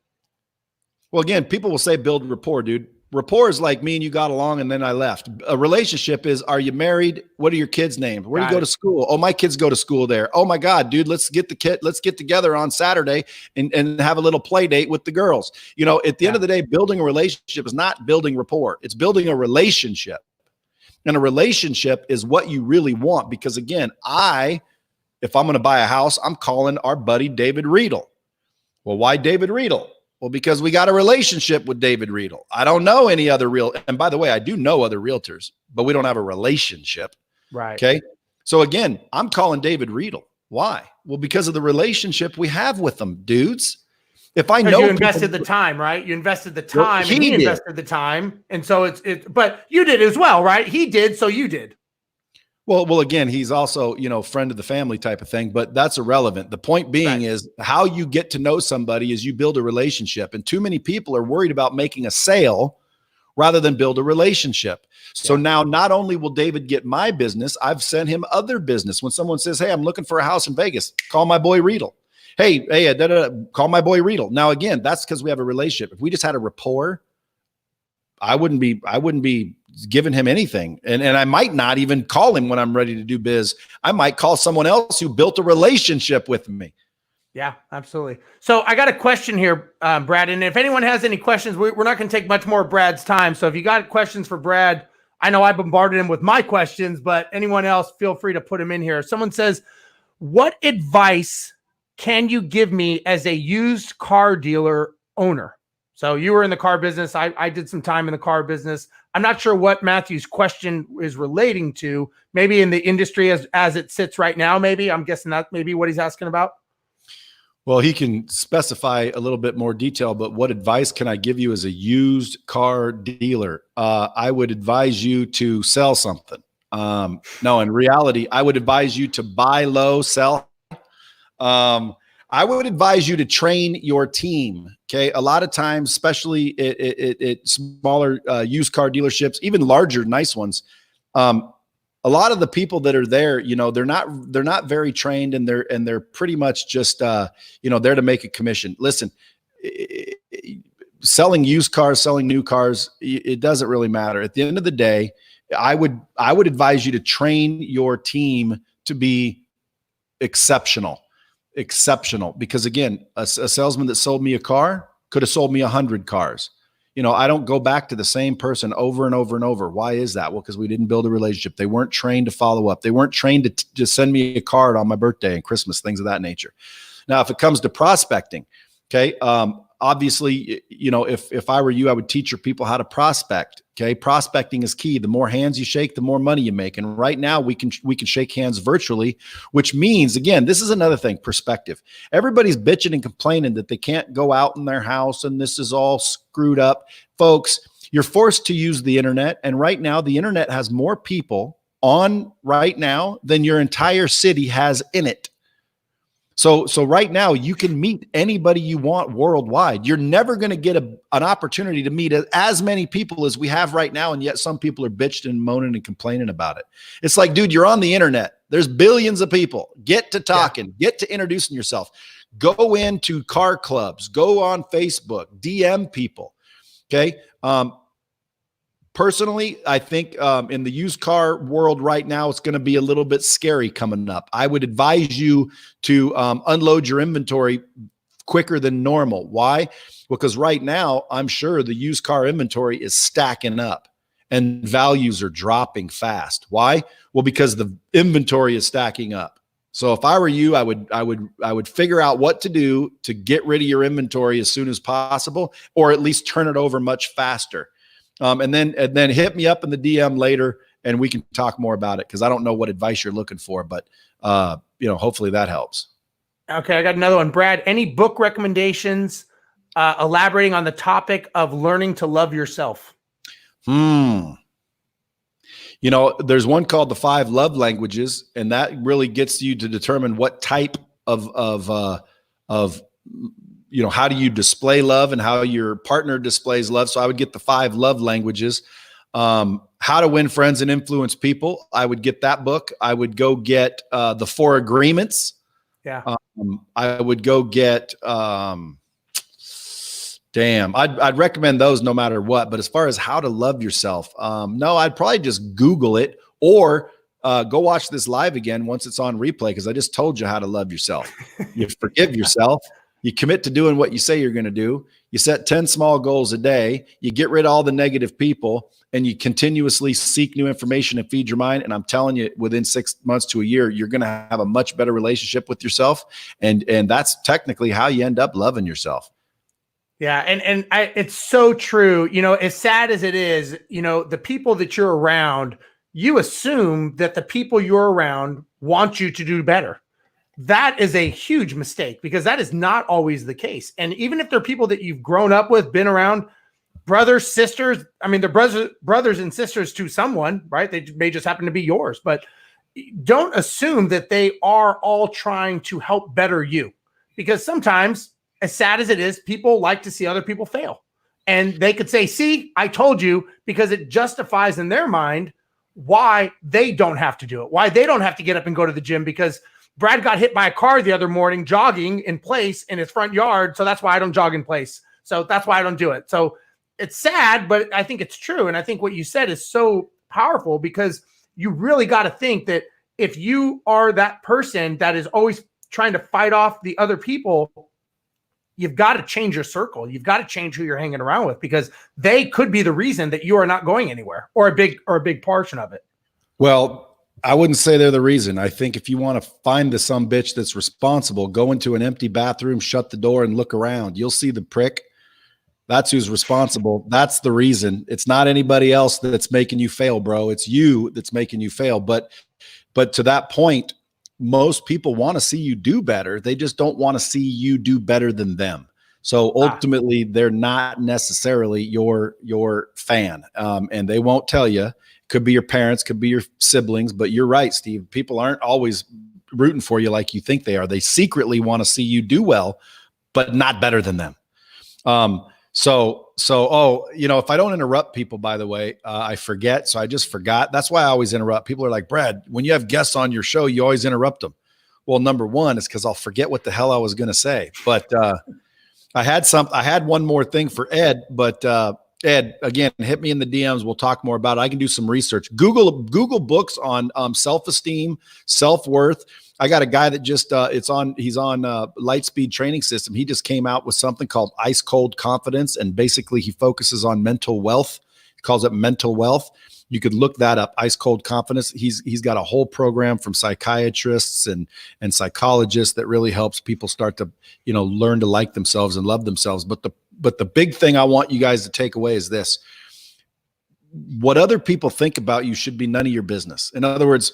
Well, again, people will say build rapport, dude. Rapport is like me and you got along and then I left. A relationship is, are you married? What are your kids' names? Where do you go to school? Oh, my kids go to school there. Oh my God, dude, let's get together on Saturday and have a little play date with the girls. You know, at the end of the day, building a relationship is not building rapport. It's building a relationship. And a relationship is what you really want. Because again, if I'm going to buy a house, I'm calling our buddy David Riedel. Well, why David Riedel? Well, because we got a relationship with David Riedel. I don't know any other and by the way, I do know other realtors, but we don't have a relationship. Right. Okay. So again, I'm calling David Riedel. Why? Well, because of the relationship we have with them, dudes. If I know you invested the time, right? You invested the time, well, and he invested the time. And so but you did as well, right? He did. So you did. Well, again, he's also, you know, friend of the family type of thing, but that's irrelevant. The point being is how you get to know somebody is you build a relationship. And too many people are worried about making a sale rather than build a relationship. So now not only will David get my business, I've sent him other business. When someone says, hey, I'm looking for a house in Vegas, call my boy Riedel. Hey, call my boy Riedel. Now, again, that's because we have a relationship. If we just had a rapport, I wouldn't be giving him anything. And I might not even call him when I'm ready to do biz. I might call someone else who built a relationship with me. Yeah, absolutely. So I got a question here, Brad. And if anyone has any questions, we're not going to take much more of Brad's time. So if you got questions for Brad, I know I bombarded him with my questions, but anyone else, feel free to put them in here. Someone says, what advice can you give me as a used car dealer owner? So you were in the car business. I did some time in the car business. I'm not sure what Matthew's question is relating to. Maybe in the industry as it sits right now, maybe. I'm guessing that maybe what he's asking about. Well, he can specify a little bit more detail, but what advice can I give you as a used car dealer? I would advise you to sell something. No, in reality, I would advise you to buy low, sell high. I would advise you to train your team. Okay. A lot of times, especially at smaller used car dealerships, even larger, nice ones. A lot of the people that are there, you know, they're not very trained, and they're pretty much just, you know, there to make a commission. Listen, selling used cars, selling new cars, it doesn't really matter. At the end of the day, I would advise you to train your team to be exceptional, because again, a salesman that sold me a car could have sold me 100 cars. You know, I don't go back to the same person over and over and over. Why is that? Well, because we didn't build a relationship. They weren't trained to follow up. They weren't trained to just send me a card on my birthday and Christmas, things of that nature. Now, if it comes to prospecting, okay, obviously, you know, if I were you, I would teach your people how to prospect. Okay. Prospecting is key. The more hands you shake, the more money you make. And right now we can shake hands virtually, which means, again, this is another thing, perspective. Everybody's bitching and complaining that they can't go out in their house and this is all screwed up. Folks, you're forced to use the internet. And right now the internet has more people on right now than your entire city has in it. So right now you can meet anybody you want worldwide. You're never going to get an opportunity to meet as many people as we have right now. And yet some people are bitching and moaning and complaining about it. It's like, dude, you're on the internet. There's billions of people. Get to talking, get to introducing yourself. Go into car clubs, go on Facebook, DM people. Okay. Personally, I think in the used car world right now, it's going to be a little bit scary coming up. I would advise you to unload your inventory quicker than normal. Why? Because right now, I'm sure the used car inventory is stacking up and values are dropping fast. Why? Well, because the inventory is stacking up. So if I were you, I would figure out what to do to get rid of your inventory as soon as possible, or at least turn it over much faster. And then hit me up in the DM later and we can talk more about it. Cause I don't know what advice you're looking for, but hopefully that helps. Okay. I got another one. Brad, any book recommendations, elaborating on the topic of learning to love yourself? There's one called The 5 Love Languages, and that really gets you to determine what type of how do you display love and how your partner displays love. So I would get The 5 Love Languages. How to Win Friends and Influence People. I would get that book. I would go get The 4 Agreements. Yeah. I would go get, I'd recommend those no matter what. But as far as how to love yourself, no, I'd probably just Google it or go watch this live again once it's on replay, because I just told you how to love yourself. You forgive yourself. You commit to doing what you say you're going to do. You set 10 small goals a day. You get rid of all the negative people, and you continuously seek new information and feed your mind. And I'm telling you, within 6 months to a year, you're going to have a much better relationship with yourself. And that's technically how you end up loving yourself. Yeah. And it's so true. As sad as it is, the people that you're around, you assume that the people you're around want you to do better. That is a huge mistake, because that is not always the case. And even if they're people that you've grown up with, been around, brothers, sisters, they're brothers and sisters to someone, right? They may just happen to be yours, but don't assume that they are all trying to help better you, because sometimes, as sad as it is, people like to see other people fail, and they could say, see, I told you, because it justifies in their mind why they don't have to do it, why they don't have to get up and go to the gym, because Brad got hit by a car the other morning jogging in place in his front yard. So that's why I don't jog in place. So that's why I don't do it. So it's sad, but I think it's true. And I think what you said is so powerful, because you really got to think that if you are that person that is always trying to fight off the other people, you've got to change your circle. You've got to change who you're hanging around with, because they could be the reason that you are not going anywhere, or a big portion of it. Well, I wouldn't say they're the reason. I think if you want to find the sumbitch that's responsible, go into an empty bathroom, shut the door, and look around. You'll see the prick. That's who's responsible. That's the reason. It's not anybody else that's making you fail, bro. It's you that's making you fail. But to that point, most people want to see you do better. They just don't want to see you do better than them. So ultimately, they're not necessarily your fan, and they won't tell you. Could be your parents, could be your siblings, but you're right, Steve. People aren't always rooting for you like you think they are. They secretly want to see you do well, but not better than them. If I don't interrupt people, by the way, I forget. So I just forgot. That's why I always interrupt. People are like, Brad, when you have guests on your show, you always interrupt them. Well, number one is because I'll forget what the hell I was going to say. But I had one more thing for Ed, but Ed, again, hit me in the DMs. We'll talk more about it. I can do some research. Google books on self-esteem, self-worth. I got a guy that just he's on LightSpeed training system. He just came out with something called Ice Cold Confidence, and basically he focuses on mental wealth. He calls it mental wealth. You could look that up, Ice Cold Confidence. He's got a whole program from psychiatrists and psychologists that really helps people start to, learn to like themselves and love themselves. But the big thing I want you guys to take away is this. what other people think about you should be none of your business. In other words,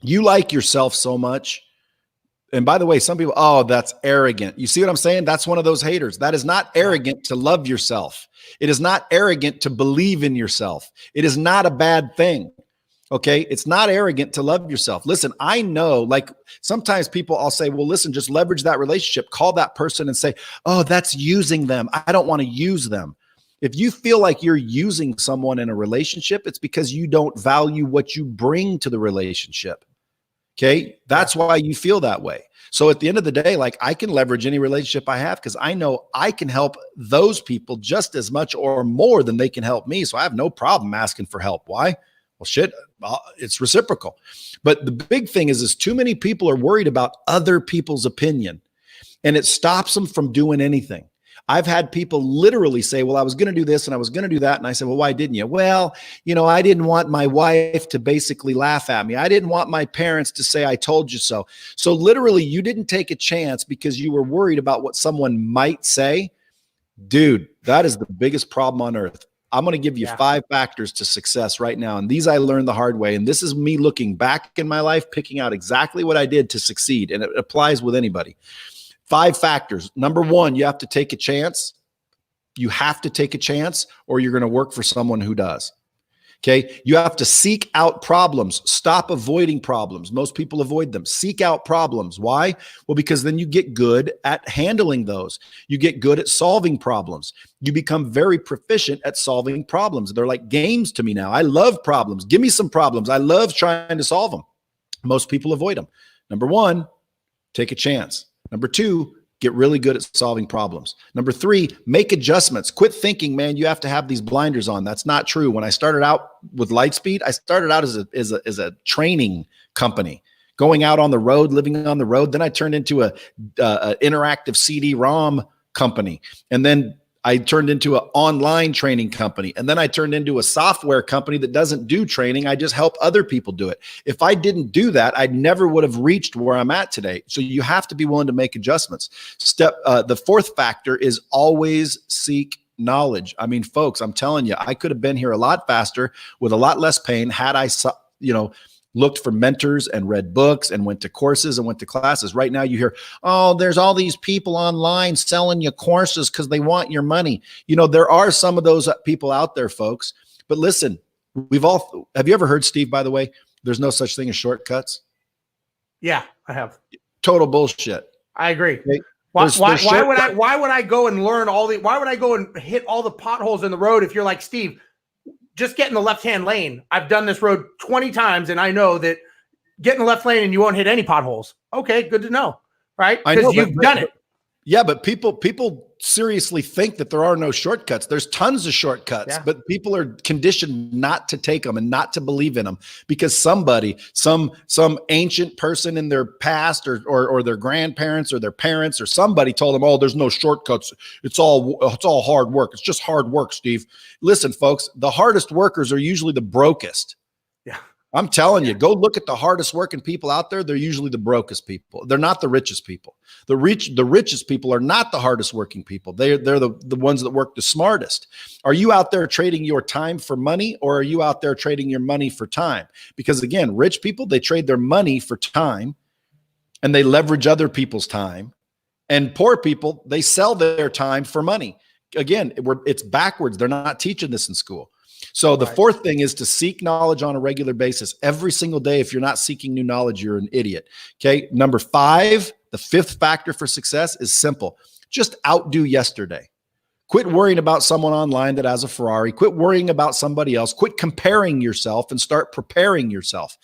you like yourself so much. And by the way, some people, oh, that's arrogant. You see what I'm saying? That's one of those haters. That is not arrogant to love yourself. It is not arrogant to believe in yourself. It is not a bad thing. Okay. It's not arrogant to love yourself. Listen, I know, like sometimes people, I'll say, well, listen, just leverage that relationship, call that person and say, oh, that's using them. I don't want to use them. If you feel like you're using someone in a relationship, it's because you don't value what you bring to the relationship. Okay. That's why you feel that way. So at the end of the day, like I can leverage any relationship I have because I know I can help those people just as much or more than they can help me. So I have no problem asking for help. Why? Well, shit, it's reciprocal. But the big thing is too many people are worried about other people's opinion, and it stops them from doing anything. I've had people literally say, well, I was going to do this and I was going to do that. And I said, well, why didn't you? Well, I didn't want my wife to basically laugh at me. I didn't want my parents to say, I told you so. So literally you didn't take a chance because you were worried about what someone might say. Dude, that is the biggest problem on earth. I'm going to give you 5 factors to success right now. And these I learned the hard way. And this is me looking back in my life, picking out exactly what I did to succeed. And it applies with anybody. 5 factors. Number 1, you have to take a chance. You have to take a chance or you're going to work for someone who does. Okay. You have to seek out problems. Stop avoiding problems. Most people avoid them. Seek out problems. Why? Well, because then you get good at handling those. You get good at solving problems. You become very proficient at solving problems. They're like games to me now. I love problems. Give me some problems. I love trying to solve them. Most people avoid them. Number 1, take a chance. Number 2, get really good at solving problems. Number 3, make adjustments. Quit thinking, man, you have to have these blinders on. That's not true. When I started out with LightSpeed, I started out as a training company, going out on the road, living on the road. Then I turned into a interactive CD-ROM company. And then I turned into an online training company. And then I turned into a software company that doesn't do training. I just help other people do it. If I didn't do that, I never would have reached where I'm at today. So you have to be willing to make adjustments. The 4th factor is always seek knowledge. I mean, folks, I'm telling you, I could have been here a lot faster with a lot less pain had I, looked for mentors and read books and went to courses and went to classes. Right now you hear, oh, there's all these people online selling you courses because they want your money. There are some of those people out there, folks. But listen, have you ever heard, Steve, by the way, there's no such thing as shortcuts? Yeah, I have. Total bullshit. I agree. Okay? Why would I go and learn why would I go and hit all the potholes in the road if you're like, Steve, just get in the left-hand lane. I've done this road 20 times and I know that get in the left lane and you won't hit any potholes. Okay, good to know, right? Because you've done it. Yeah, but people seriously think that there are no shortcuts. There's tons of shortcuts, but people are conditioned not to take them and not to believe in them because somebody, some ancient person in their past or their grandparents or their parents or somebody told them, oh, there's no shortcuts. It's all hard work. It's just hard work, Steve. Listen, folks, the hardest workers are usually the brokest. Yeah. I'm telling you, go look at the hardest working people out there. They're usually the brokest people. They're not the richest people. The richest people are not the hardest working people. They're the ones that work the smartest. Are you out there trading your time for money or are you out there trading your money for time? Because again, rich people, they trade their money for time and they leverage other people's time. And poor people, they sell their time for money. Again, it's backwards. They're not teaching this in school. So the 4th thing is to seek knowledge on a regular basis every single day. If you're not seeking new knowledge, you're an idiot. Okay. Number 5, the 5th factor for success is simple. Just outdo yesterday. Quit worrying about someone online that has a Ferrari. Quit worrying about somebody else. Quit comparing yourself and start preparing yourself.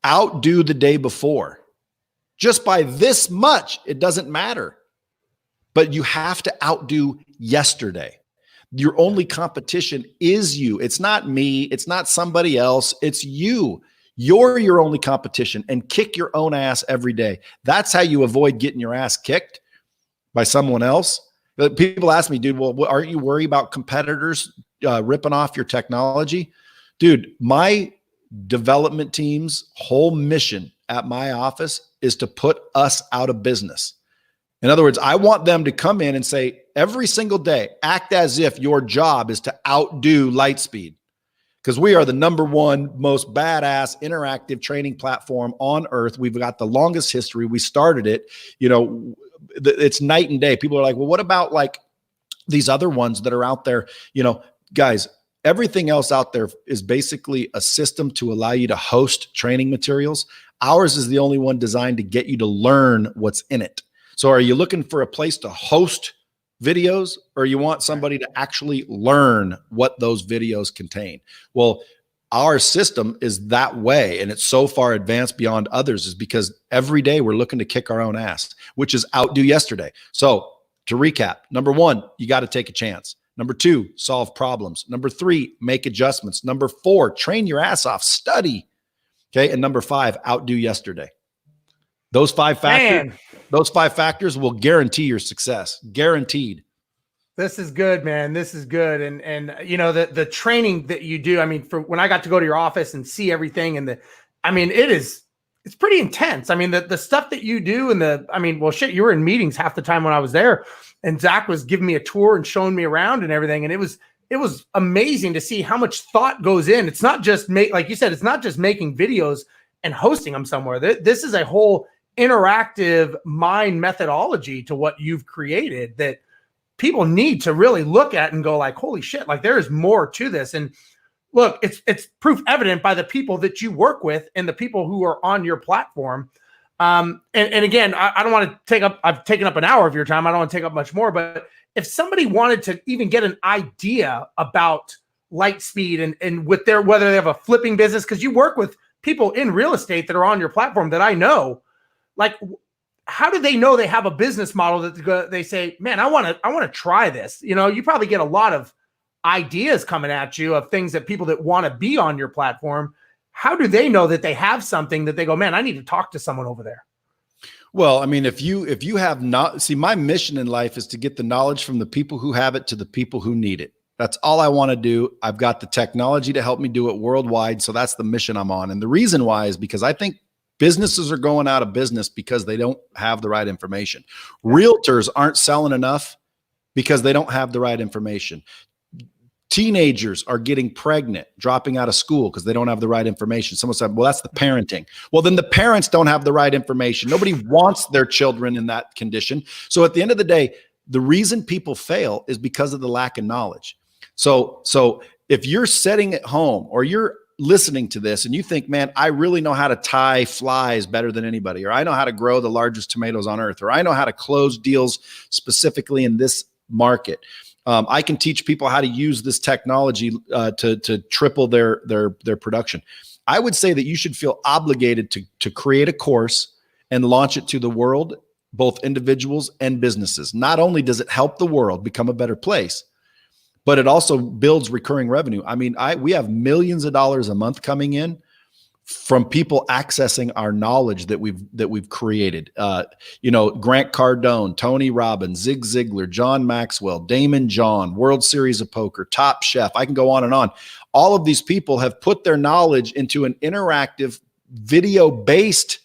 Outdo the day before. Just by this much, it doesn't matter. But you have to outdo yesterday. Your only competition is you. It's not me. It's not somebody else. It's you. You're your only competition and kick your own ass every day. That's how you avoid getting your ass kicked by someone else. People ask me, dude, well, aren't you worried about competitors ripping off your technology? Dude, my development team's whole mission at my office is to put us out of business. In other words, I want them to come in and say every single day, act as if your job is to outdo LightSpeed. because we are the #1 most badass interactive training platform on earth. We've got the longest history. We started it, it's night and day. People are like, well, what about like these other ones that are out there? Guys, everything else out there is basically a system to allow you to host training materials. Ours is the only one designed to get you to learn what's in it. So are you looking for a place to host videos, or you want somebody to actually learn what those videos contain? Well, our system is that way, and it's so far advanced beyond others is because every day we're looking to kick our own ass, which is outdo yesterday. So to recap, #1, you got to take a chance. #2, solve problems. #3, make adjustments. #4, train your ass off, study. Okay. And #5, outdo yesterday. Those five factors will guarantee your success. Guaranteed. This is good, man. This is good. And the training that you do, I mean, for when I got to go to your office and see everything it's pretty intense. I mean, the stuff that you do you were in meetings half the time when I was there, and Zach was giving me a tour and showing me around and everything. And it was amazing to see how much thought goes in. It's not just like you said, it's not just making videos and hosting them somewhere. This is a whole interactive mind methodology to what you've created that people need to really look at and go like, holy shit, like there is more to this. And look, it's proof evident by the people that you work with and the people who are on your platform. And again, I don't want to I've taken up an hour of your time. I don't want to take up much more, but if somebody wanted to even get an idea about LightSpeed and whether they have a flipping business, because you work with people in real estate that are on your platform that I know, like, how do they know they have a business model that they say, man, I want to try this? You probably get a lot of ideas coming at you of things that people that want to be on your platform. How do they know that they have something that they go, man, I need to talk to someone over there? Well, I mean, if you have not, see, my mission in life is to get the knowledge from the people who have it to the people who need it. That's all I want to do. I've got the technology to help me do it worldwide. So that's the mission I'm on. And the reason why is because I think businesses are going out of business because they don't have the right information. Realtors aren't selling enough because they don't have the right information. Teenagers are getting pregnant, dropping out of school because they don't have the right information. Someone said, well, that's the parenting. Well, then the parents don't have the right information. Nobody wants their children in that condition. So at the end of the day, the reason people fail is because of the lack of knowledge. So if you're sitting at home or you're listening to this and you think, man, I really know how to tie flies better than anybody, or I know how to grow the largest tomatoes on earth, or I know how to close deals specifically in this market. I can teach people how to use this technology to triple their production. I would say that you should feel obligated to create a course and launch it to the world, both individuals and businesses. Not only does it help the world become a better place, but it also builds recurring revenue. I mean, we have millions of dollars a month coming in from people accessing our knowledge that we've created. Grant Cardone, Tony Robbins, Zig Ziglar, John Maxwell, Damon John, World Series of Poker, Top Chef. I can go on and on. All of these people have put their knowledge into an interactive video-based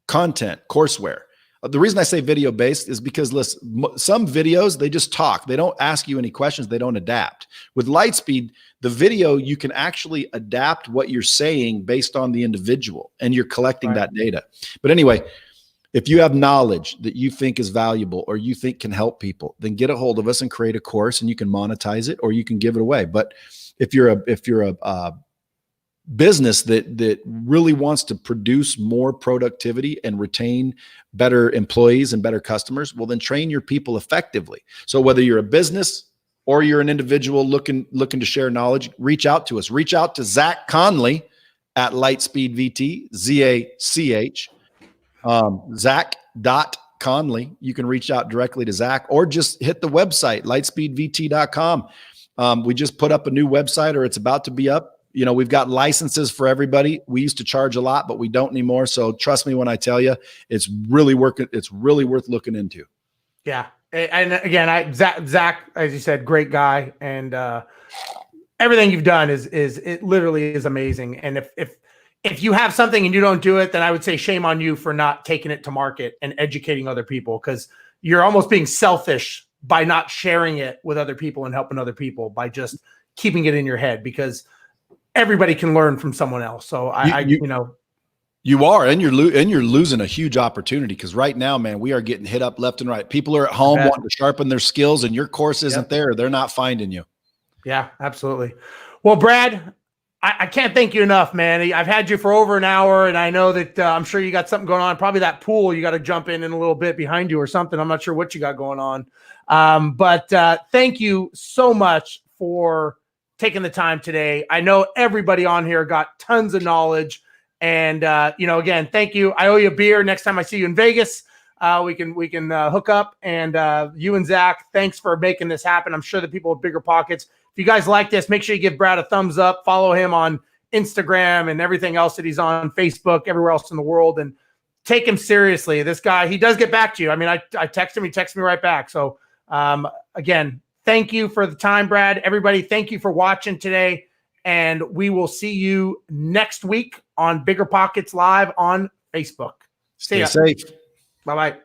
content courseware. The reason I say video-based is because, listen, some videos, they just talk. They don't ask you any questions. They don't adapt. With LightSpeed, the video, you can actually adapt what you're saying based on the individual, and you're collecting that data. But anyway, if you have knowledge that you think is valuable or you think can help people, then get a hold of us and create a course, and you can monetize it or you can give it away. But if you're a business that really wants to produce more productivity and retain better employees and better customers, well, then train your people effectively. So whether you're a business or you're an individual looking to share knowledge, reach out to us. Reach out to Zach Conley at LightSpeed VT, ZACH, Zach.Conley. You can reach out directly to Zach or just hit the website, lightspeedvt.com. We just put up a new website, or it's about to be up. We've got licenses for everybody. We used to charge a lot, but we don't anymore. So trust me when I tell you, it's really working. It's really worth looking into. Yeah. And again, Zach, as you said, great guy. And everything you've done it literally is amazing. And if you have something and you don't do it, then I would say shame on you for not taking it to market and educating other people, because you're almost being selfish by not sharing it with other people and helping other people by just keeping it in your head, because everybody can learn from someone else. So you are, and you're losing a huge opportunity, because right now, man, we are getting hit up left and right. People are at home wanting to sharpen their skills, and your course isn't there. They're not finding you. Yeah, absolutely. Well, Brad, I can't thank you enough, man. I've had you for over an hour, and I know that I'm sure you got something going on. Probably that pool you got to jump in a little bit behind you or something. I'm not sure what you got going on. But thank you so much for taking the time today. I know everybody on here got tons of knowledge. And, again, thank you. I owe you a beer next time I see you in Vegas. We can hook up. And you and Zach, thanks for making this happen. I'm sure the people with bigger pockets, if you guys like this, make sure you give Brad a thumbs up. Follow him on Instagram and everything else that he's on, Facebook, everywhere else in the world. And take him seriously. This guy, he does get back to you. I mean, I text him, he texts me right back. So, again, thank you for the time, Brad. Everybody, thank you for watching today. And we will see you next week on Bigger Pockets Live on Facebook. Stay safe. Bye-bye.